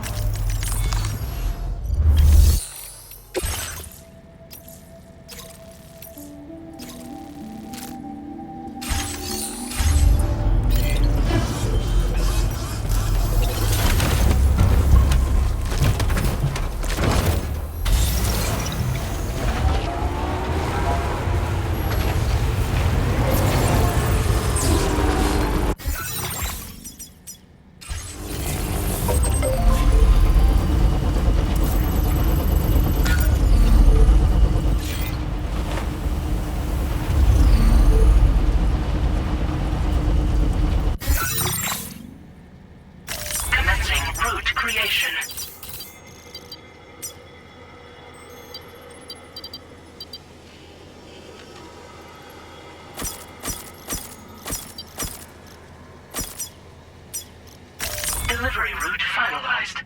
Delivery route finalized.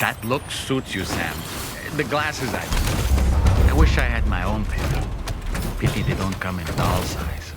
That look suits you, Sam. The glasses, I wish I had my own pair. Pity they don't come in doll size.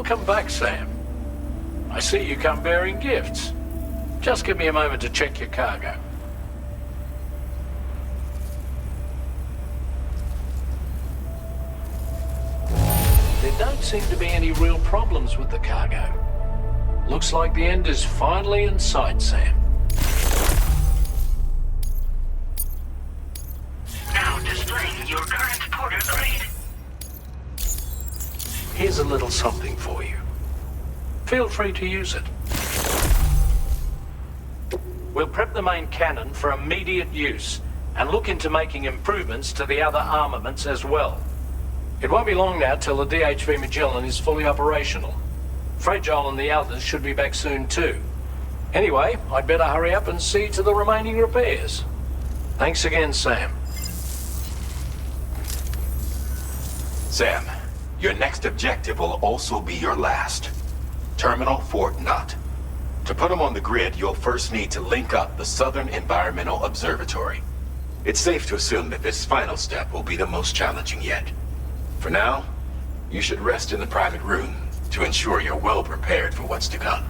Welcome back, Sam. I see you come bearing gifts. Just give me a moment to check your cargo. There don't seem to be any real problems with the cargo. Looks like the end is finally in sight, Sam. Now displaying your current porter grade. Here's a little something for you. Feel free to use it. We'll prep the main cannon for immediate use and look into making improvements to the other armaments as well. It won't be long now till the DHV Magellan is fully operational. Fragile and the others should be back soon too. Anyway, I'd better hurry up and see to the remaining repairs. Thanks again, Sam. Sam, your next objective will also be your last. Terminal Fort Knott. To put them on the grid, you'll first need to link up the Southern Environmental Observatory. It's safe to assume that this final step will be the most challenging yet. For now, you should rest in the private room to ensure you're well prepared for what's to come.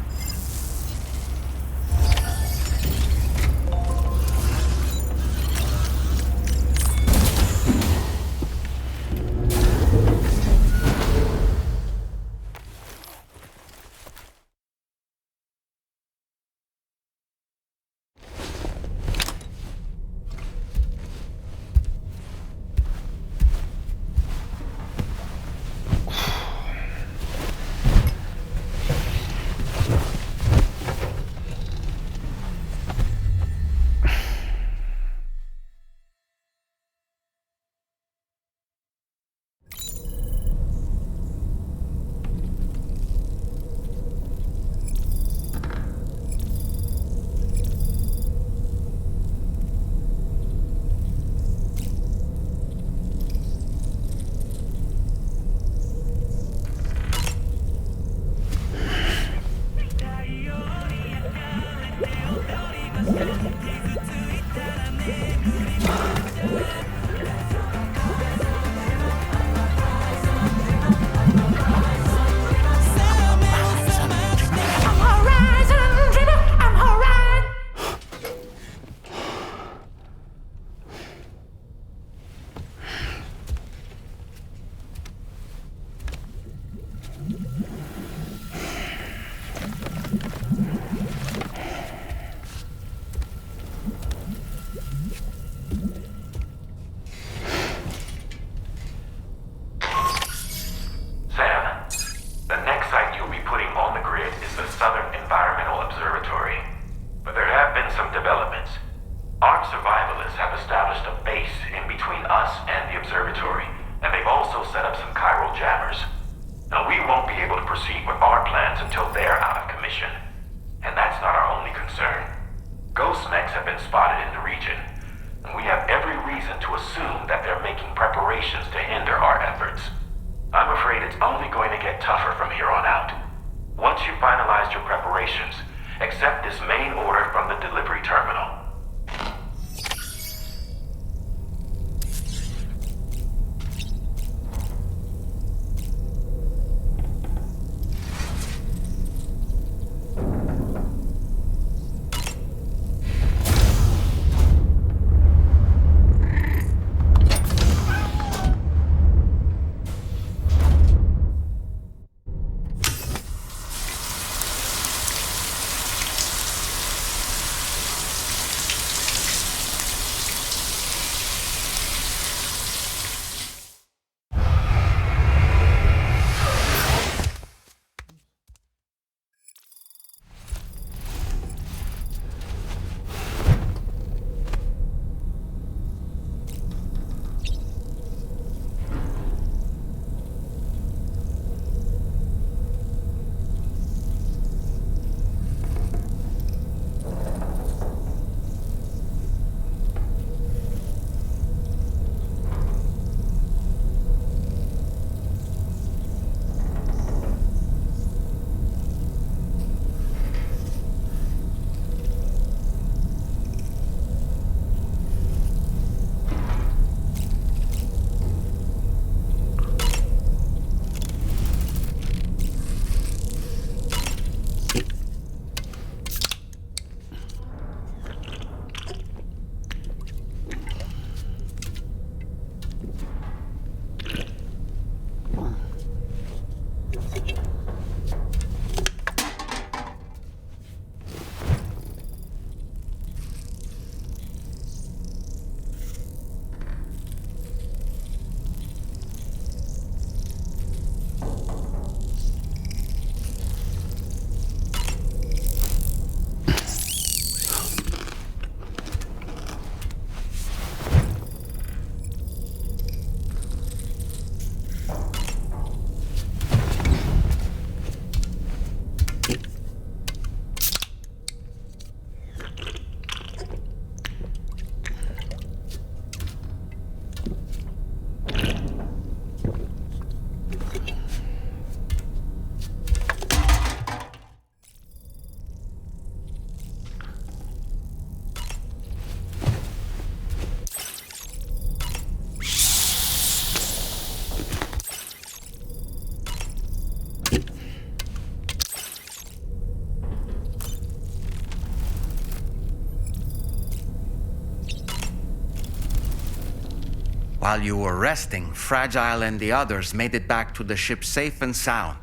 While you were resting, Fragile and the others made it back to the ship safe and sound.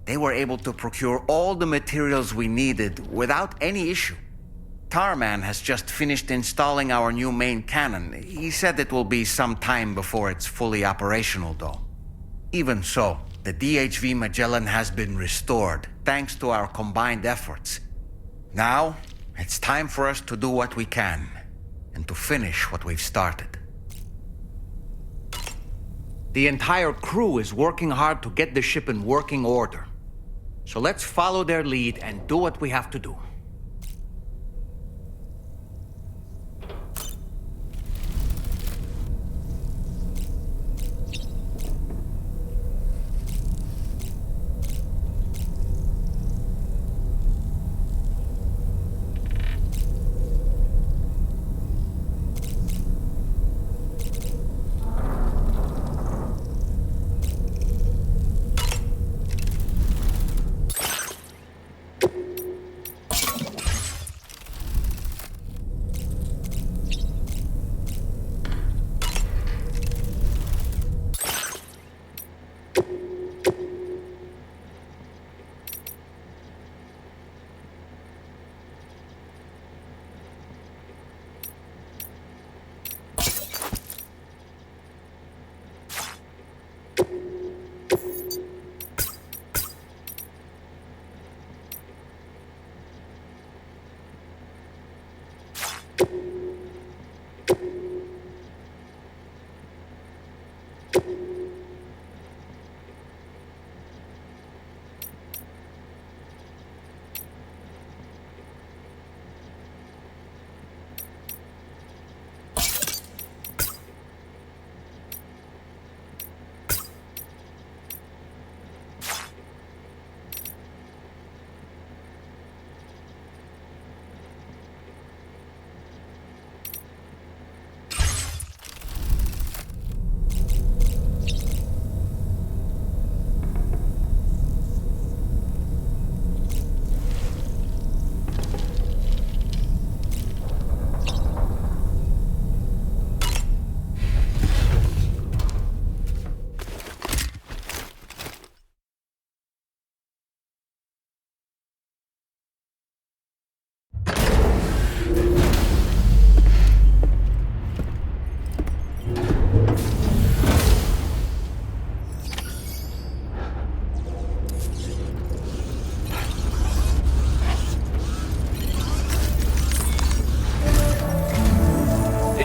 They were able to procure all the materials we needed without any issue. Tarman has just finished installing our new main cannon. He said it will be some time before it's fully operational, though. Even so, the DHV Magellan has been restored, thanks to our combined efforts. Now, it's time for us to do what we can, and to finish what we've started. The entire crew is working hard to get the ship in working order. So let's follow their lead and do what we have to do.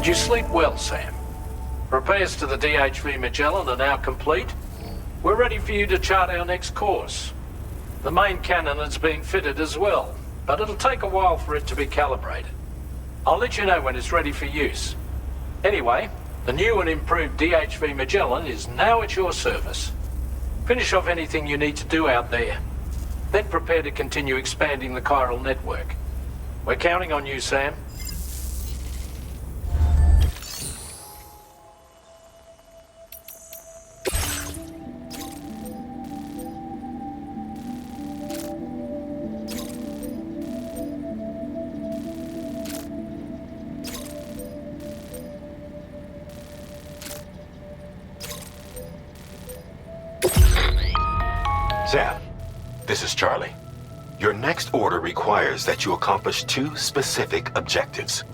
Did you sleep well, Sam? Repairs to the DHV Magellan are now complete. We're ready for you to chart our next course. The main cannon is being fitted as well, but it'll take a while for it to be calibrated. I'll let you know when it's ready for use. Anyway, the new and improved DHV Magellan is now at your service. Finish off anything you need to do out there. Then prepare to continue expanding the chiral network. We're counting on you, Sam. Sam, this is Charlie. Your next order requires that you accomplish two specific objectives.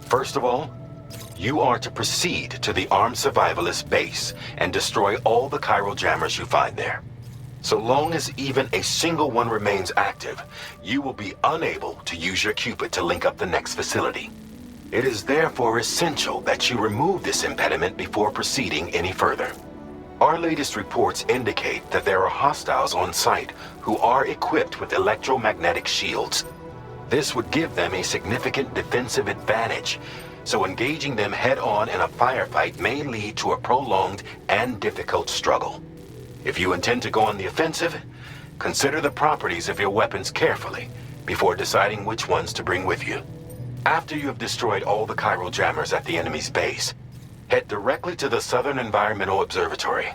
First of all, you are to proceed to the armed survivalist base and destroy all the chiral jammers you find there. So long as even a single one remains active, you will be unable to use your Cupid to link up the next facility. It is therefore essential that you remove this impediment before proceeding any further. Our latest reports indicate that there are hostiles on site who are equipped with electromagnetic shields. This would give them a significant defensive advantage, so engaging them head-on in a firefight may lead to a prolonged and difficult struggle. If you intend to go on the offensive, consider the properties of your weapons carefully before deciding which ones to bring with you. After you have destroyed all the chiral jammers at the enemy's base, head directly to the Southern Environmental Observatory.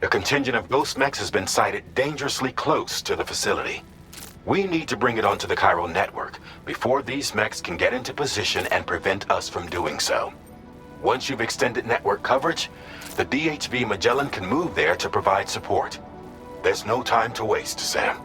A contingent of ghost mechs has been sighted dangerously close to the facility. We need to bring it onto the chiral network before these mechs can get into position and prevent us from doing so. Once you've extended network coverage, the DHV Magellan can move there to provide support. There's no time to waste, Sam.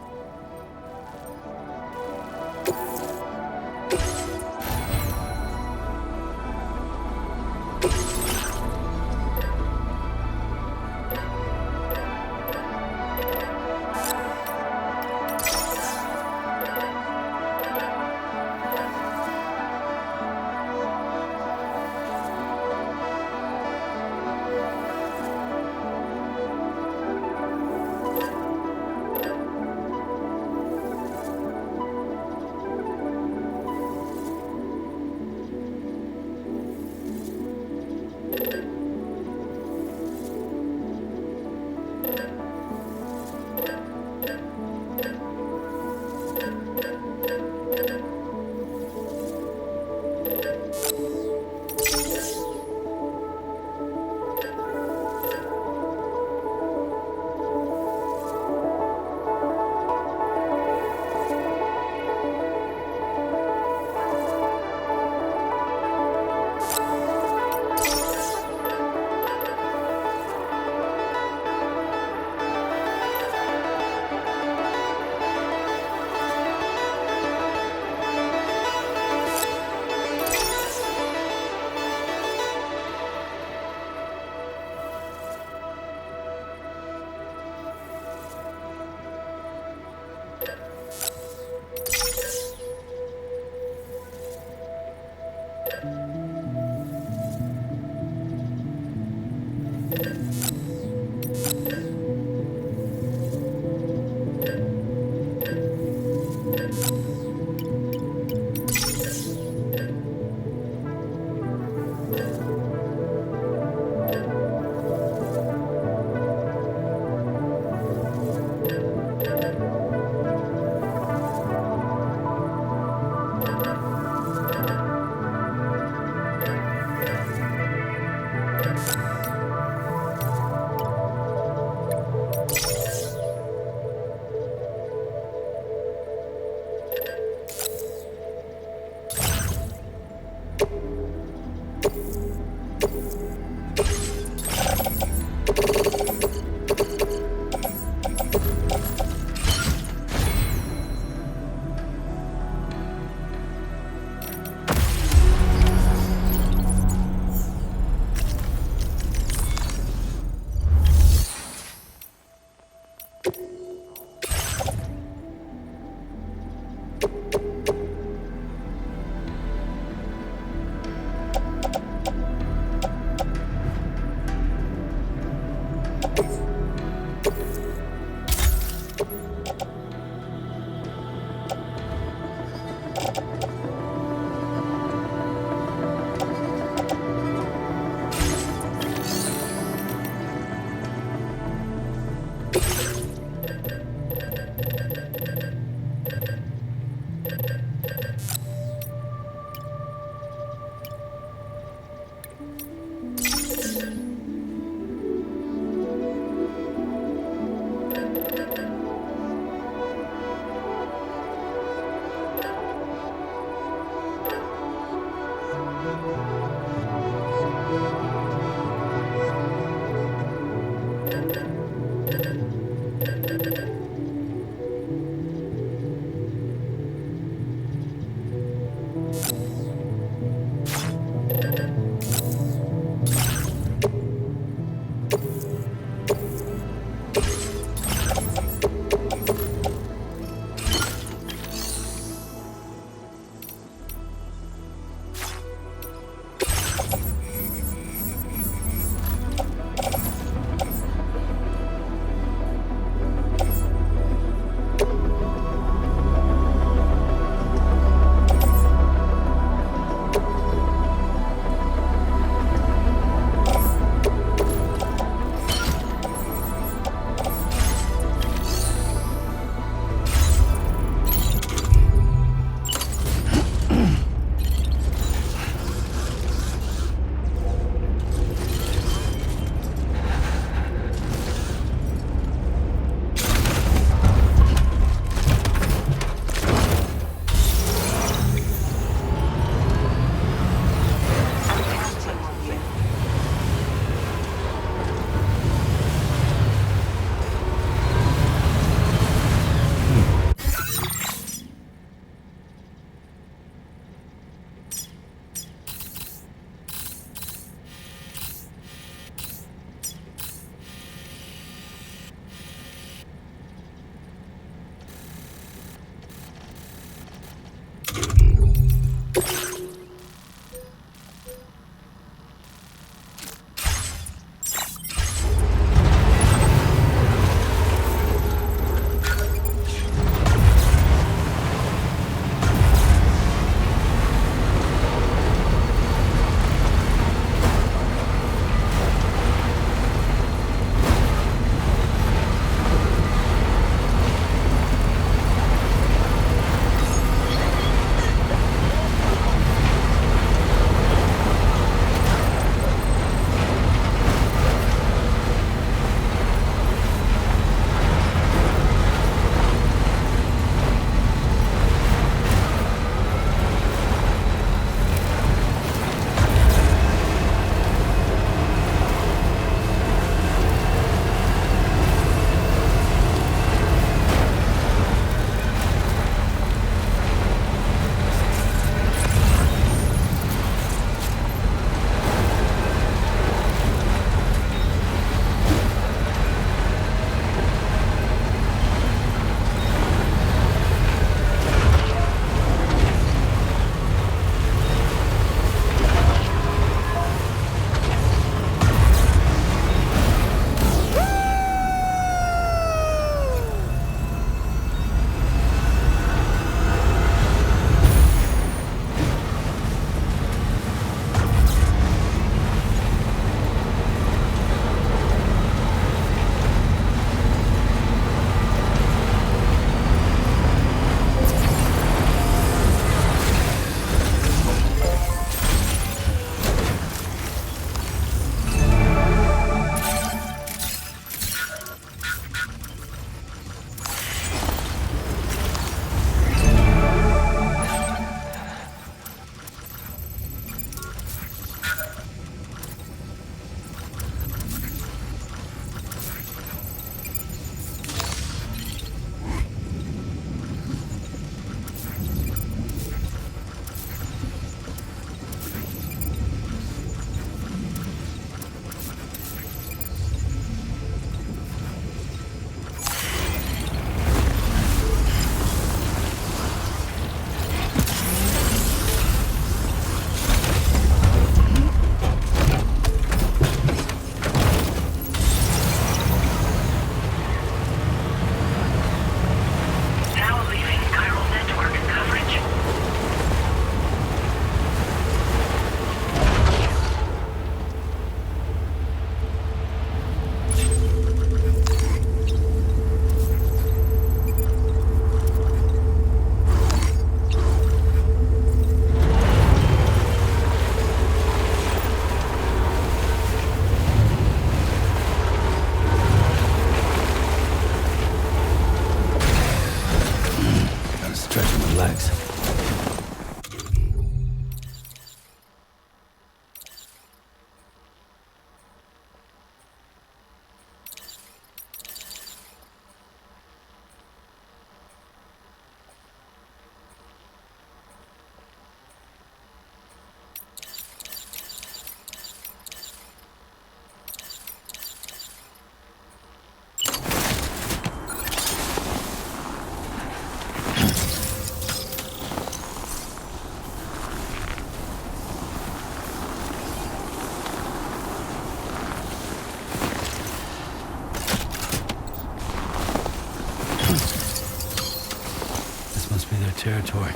territory.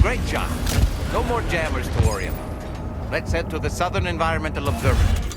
Great job. No more jammers to worry about. Let's head to the Southern Environmental Observatory.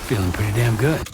Feeling pretty damn good.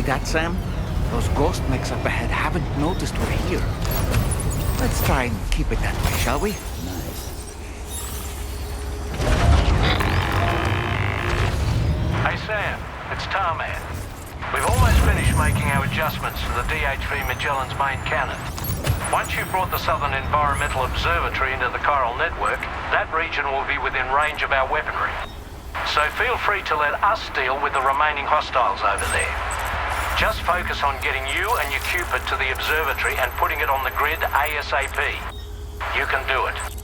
That, Sam? Those ghost mechs up ahead haven't noticed we're here. Let's try and keep it that way, shall we? Nice. Hey, Sam. It's Tarman. We've almost finished making our adjustments to the DHV Magellan's main cannon. Once you've brought the Southern Environmental Observatory into the chiral network, that region will be within range of our weaponry. So feel free to let us deal with the remaining hostiles over there. Just focus on getting you and your Cupid to the observatory and putting it on the grid ASAP. You can do it.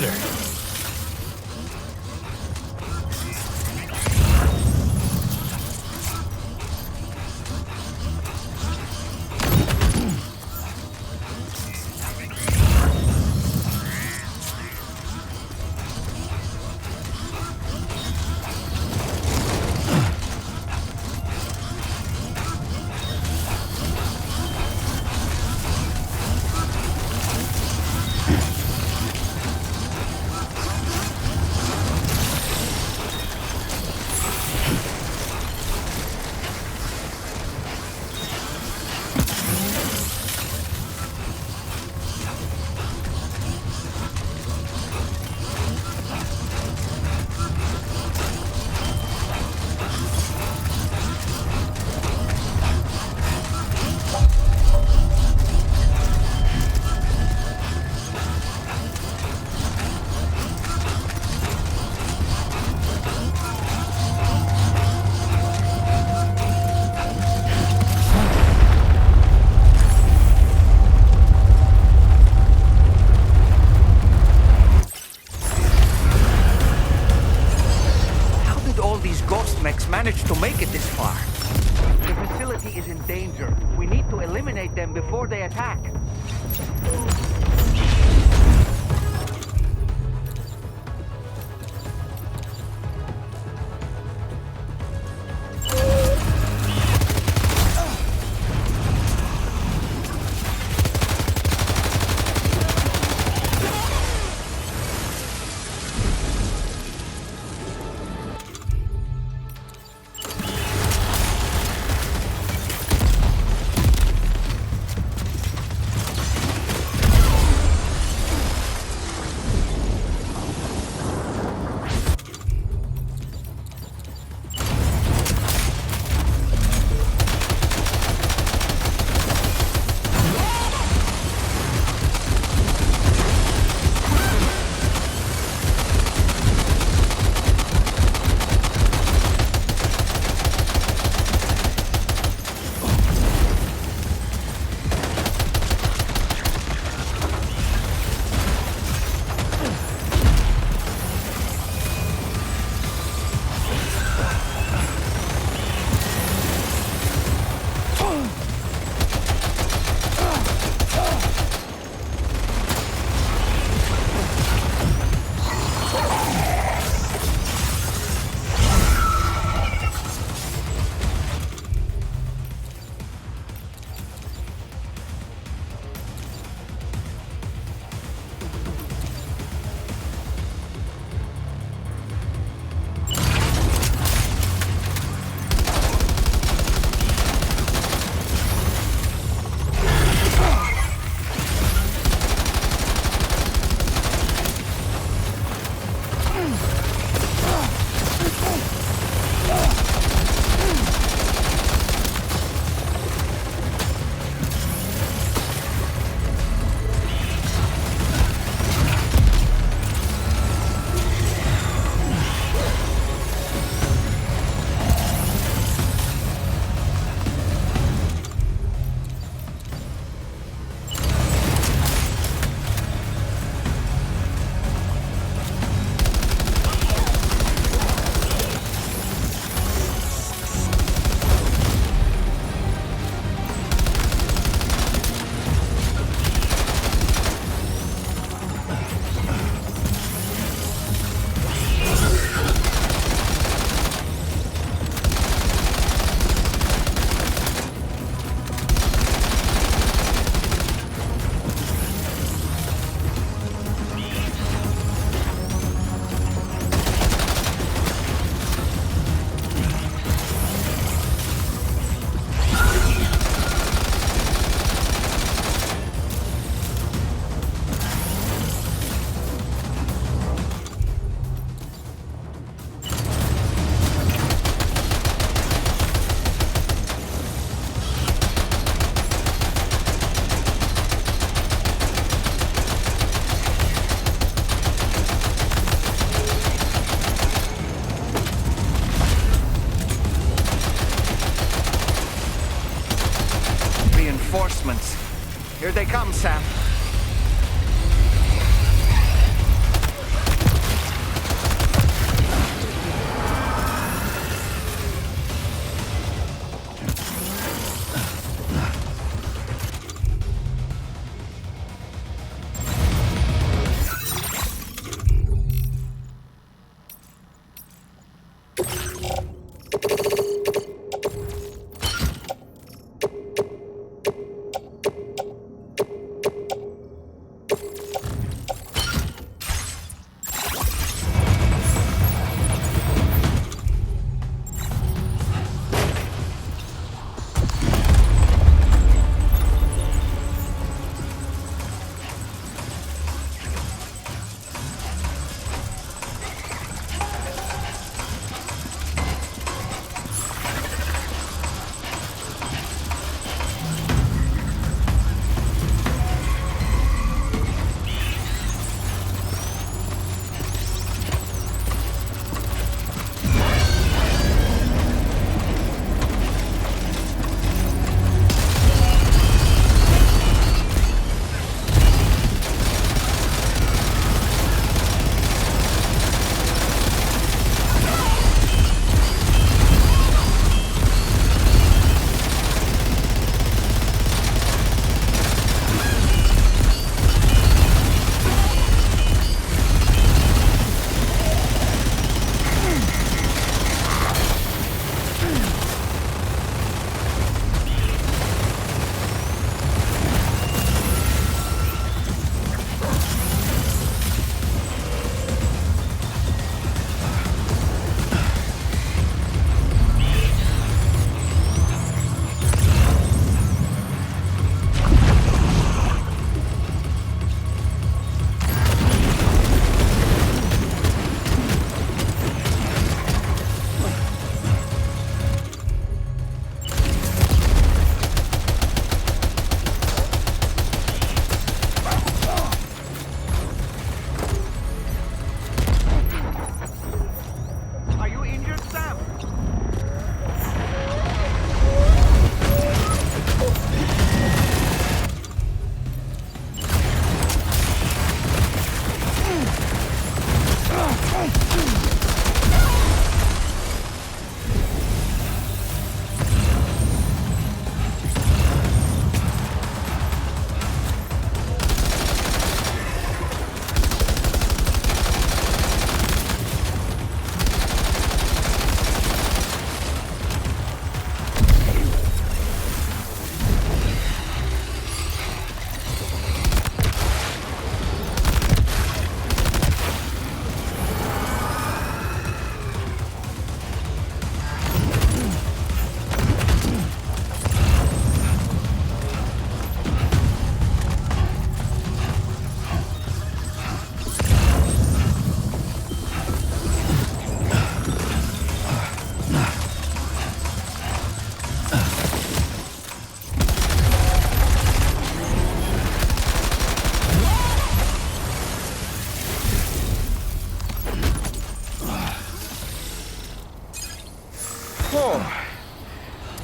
better. Managed to make it this far. The facility is in danger. We need to eliminate them before they attack. Reinforcements. Here they come, Sam.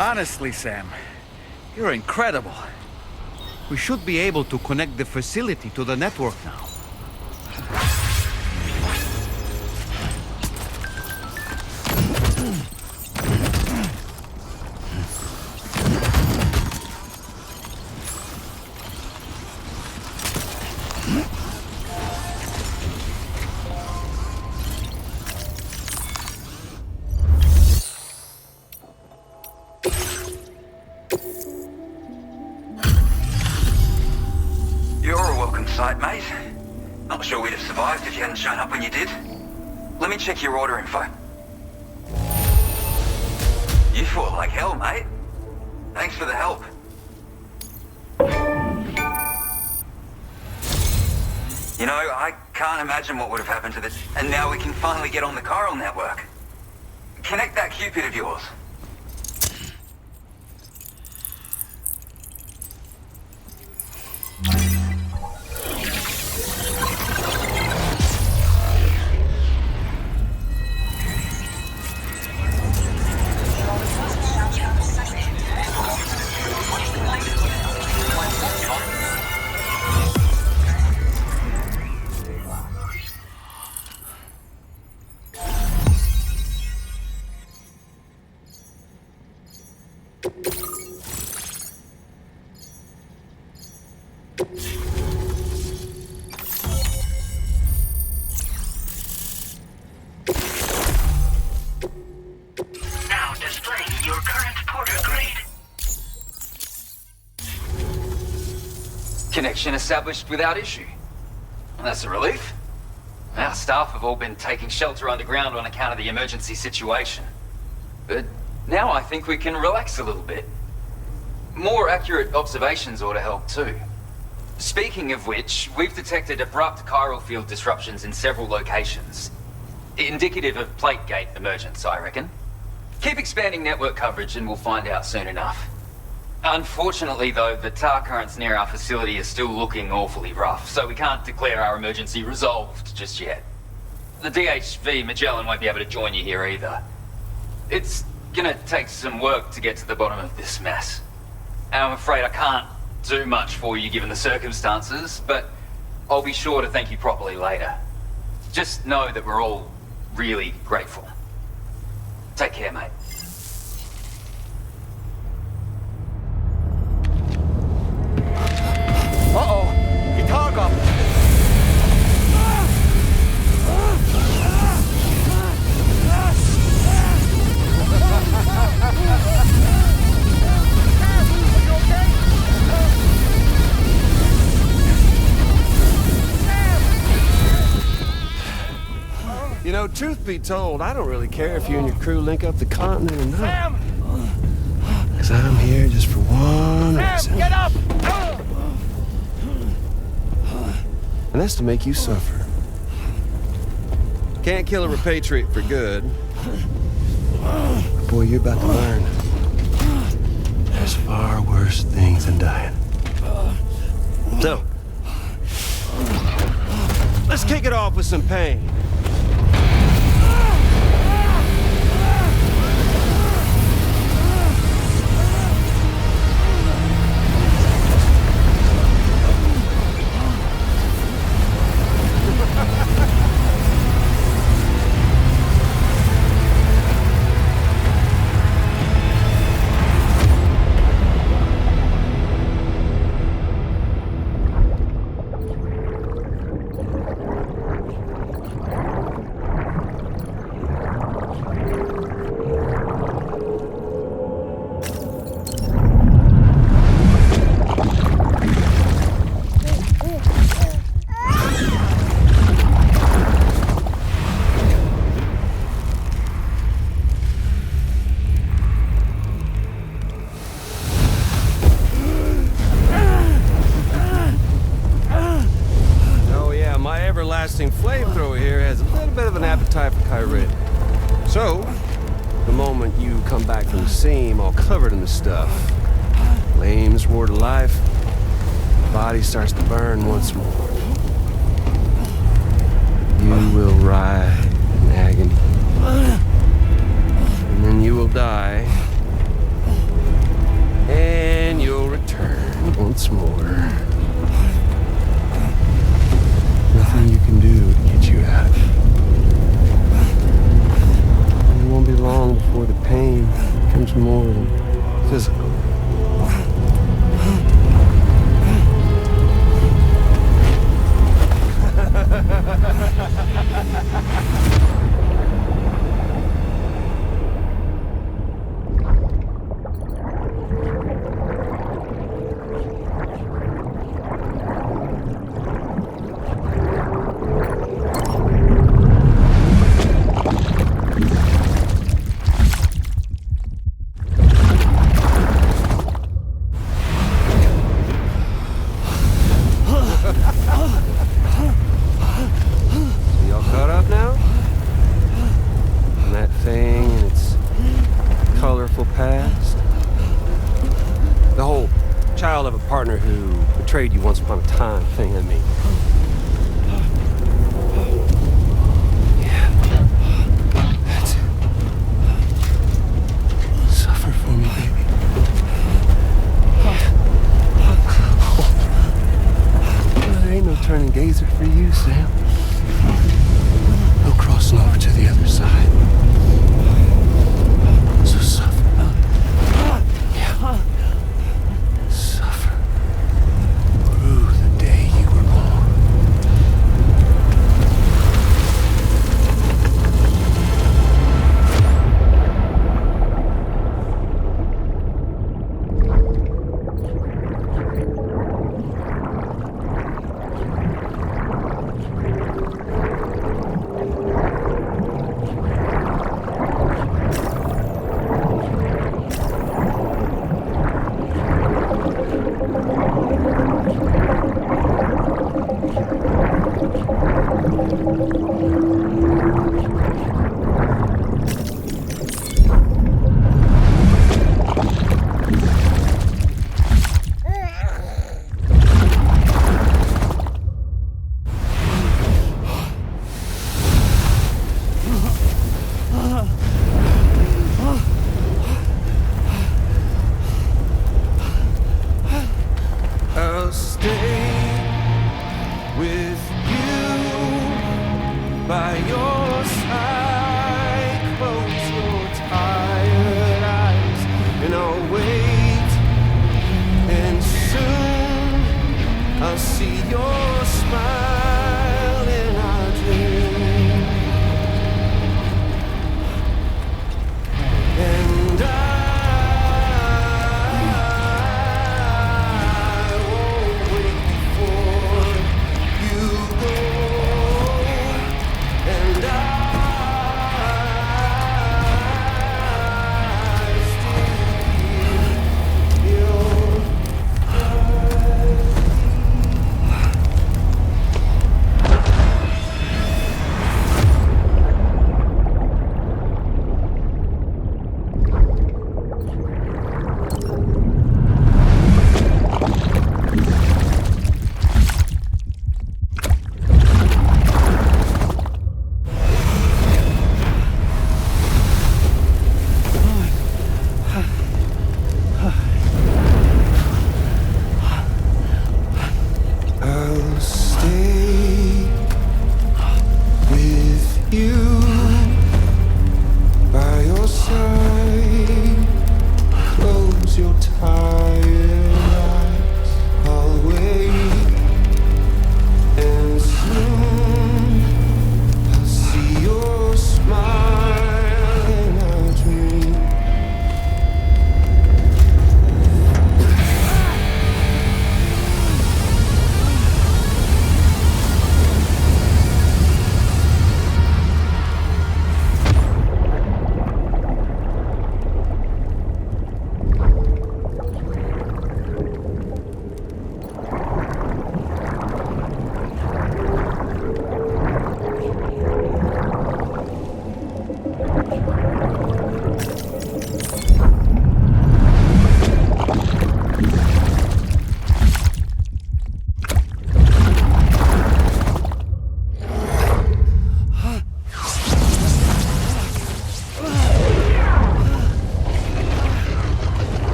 Honestly, Sam, you're incredible. We should be able to connect the facility to the network now. Mate. Not sure we'd have survived if you hadn't shown up when you did. Let me check your order info. You fought like hell, mate. Thanks for the help. You know, I can't imagine what would have happened to this. And now we can finally get on the chiral network. Connect that Cupid of yours. Now displaying your current porter grade. Connection established without issue. That's a relief. Our staff have all been taking shelter underground on account of the emergency situation. But now I think we can relax a little bit. More accurate observations ought to help too. Speaking of which, we've detected abrupt chiral field disruptions in several locations. Indicative of plate gate emergence, I reckon. Keep expanding network coverage and we'll find out soon enough. Unfortunately though, the tar currents near our facility are still looking awfully rough, so we can't declare our emergency resolved just yet. The DHV Magellan won't be able to join you here either. It's gonna take some work to get to the bottom of this mess. And I'm afraid I can't do much for you given the circumstances, but I'll be sure to thank you properly later. Just know that we're all really grateful. Take care, mate. Uh-oh! Guitar up! You know, truth be told, I don't really care if you and your crew link up the continent or not. Because I'm here just for one reason. Get up! And that's to make you suffer. Can't kill a repatriate for good. But boy, you're about to learn. There's far worse things than dying. So, let's kick it off with some pain. Flamethrower here has a little bit of an appetite for Kyrit. So, the moment you come back from the seam all covered in the stuff, flames roar to life, the body starts to burn once more. You will writhe in agony. And then you will die much more. Nothing you can do to get you out. It won't be long before the pain becomes more than physical. Partner who betrayed you once upon a time thing, I mean. Yeah. That's it. Suffer for me, baby. Well, there ain't no turning gazer for you, Sam. No crossing over to the other side. So suffer. Yeah.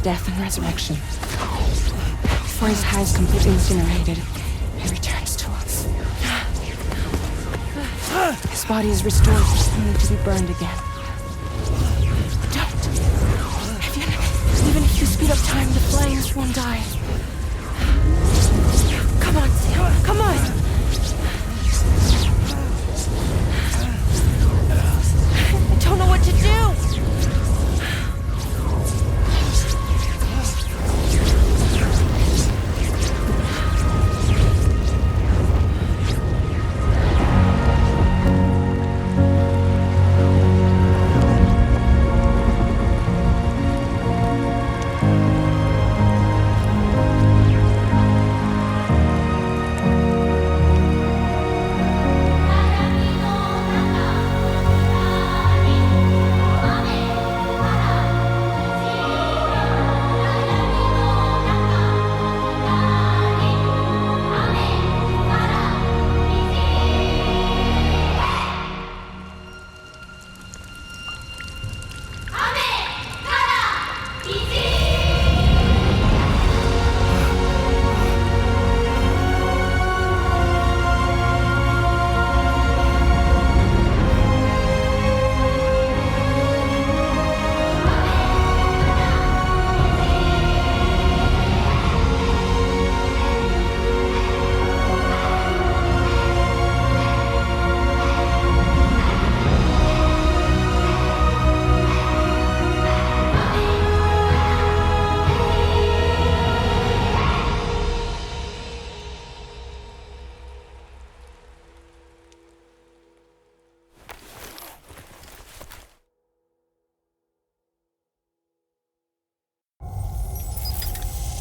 death and resurrection. Before his tie is completely incinerated, he returns to us. His body is restored, only to be burned again. Don't! Even if you speed up time, the flames won't die. Come on, Sam, come on! I don't know what to do!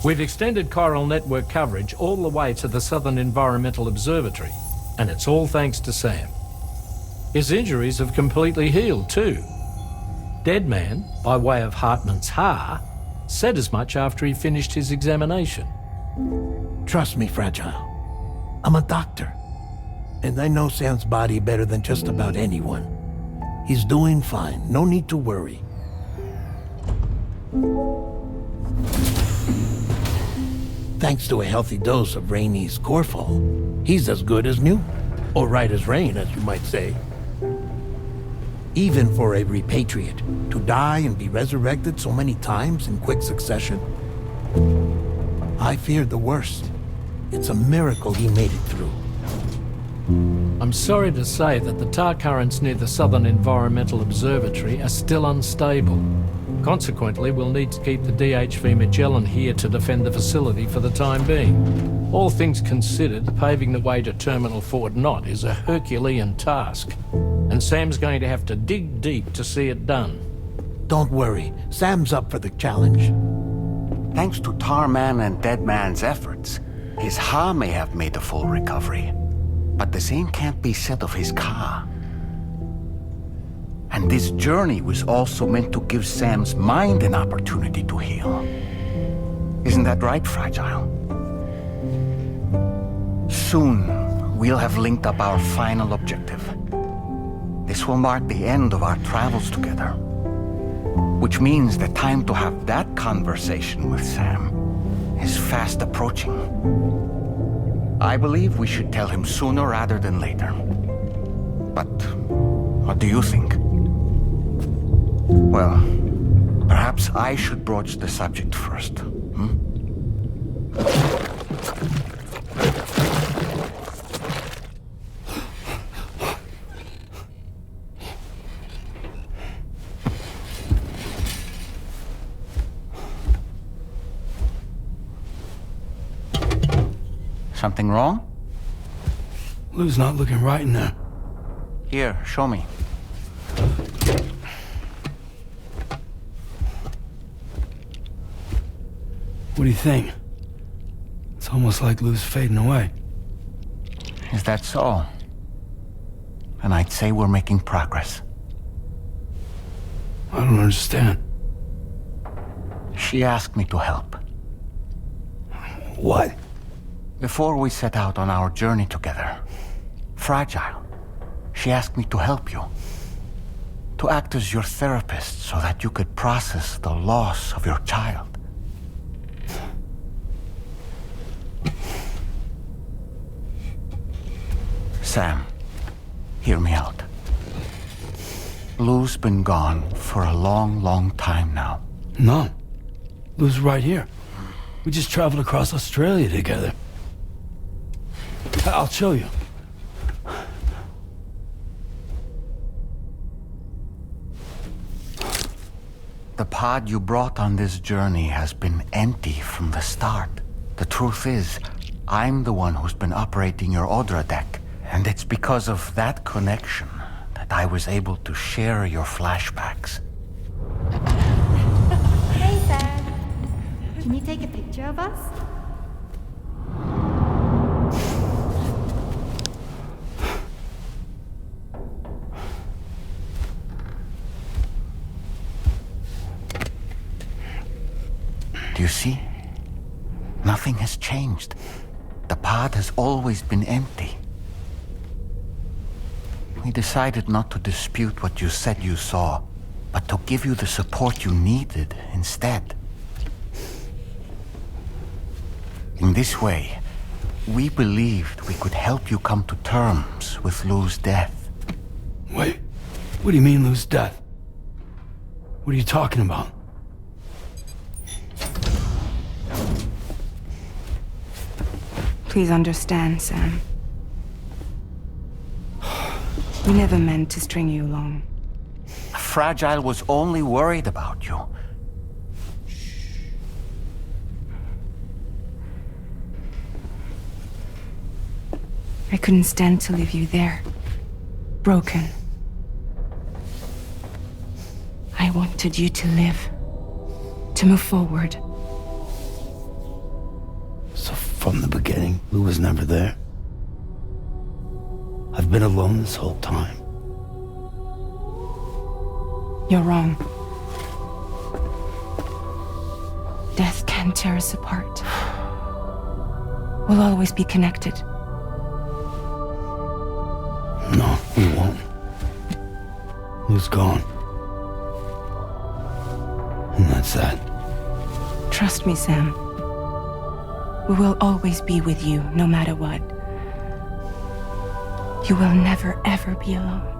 We've extended chiral network coverage all the way to the Southern Environmental Observatory, and it's all thanks to Sam. His injuries have completely healed too. Deadman, by way of Hartman's Ha, said as much after he finished his examination. Trust me, Fragile. I'm a doctor, and I know Sam's body better than just about anyone. He's doing fine, no need to worry. Thanks to a healthy dose of Rainey's Corfol, he's as good as new. Or right as rain, as you might say. Even for a repatriate, to die and be resurrected so many times in quick succession, I feared the worst. It's a miracle he made it through. I'm sorry to say that the tar currents near the Southern Environmental Observatory are still unstable. Consequently, we'll need to keep the DHV Magellan here to defend the facility for the time being. All things considered, paving the way to Terminal Fort Knott is a Herculean task, and Sam's going to have to dig deep to see it done. Don't worry, Sam's up for the challenge. Thanks to Tarman and Deadman's efforts, his Ha may have made a full recovery. But the same can't be said of his Ka. And this journey was also meant to give Sam's mind an opportunity to heal. Isn't that right, Fragile? Soon, we'll have linked up our final objective. This will mark the end of our travels together. Which means the time to have that conversation with Sam is fast approaching. I believe we should tell him sooner rather than later. But what do you think? Well, perhaps I should broach the subject first, Something wrong? Lou's not looking right in there. Here, show me. What do you think? It's almost like Lou's fading away. Is that so? And I'd say we're making progress. I don't understand. She asked me to help. What? Before we set out on our journey together, Fragile, she asked me to help you. To act as your therapist so that you could process the loss of your child. Sam, hear me out. Lou's been gone for a long, long time now. No. Lou's right here. We just traveled across Australia together. I'll show you. The pod you brought on this journey has been empty from the start. The truth is, I'm the one who's been operating your Odra deck, and it's because of that connection that I was able to share your flashbacks. Hey, Sam. Can you take a picture of us? Do you see? Nothing has changed. The pod has always been empty. We decided not to dispute what you said you saw, but to give you the support you needed instead. In this way, we believed we could help you come to terms with Lou's death. Wait, what do you mean Lou's death? What are you talking about? Please understand, Sam. We never meant to string you along. Fragile was only worried about you. I couldn't stand to leave you there, broken. I wanted you to live, to move forward. So from the beginning, Lou was never there. I've been alone this whole time. You're wrong. Death can tear us apart. We'll always be connected. No, we won't. Lou's gone. And that's that. Trust me, Sam. We will always be with you, no matter what. You will never, ever be alone.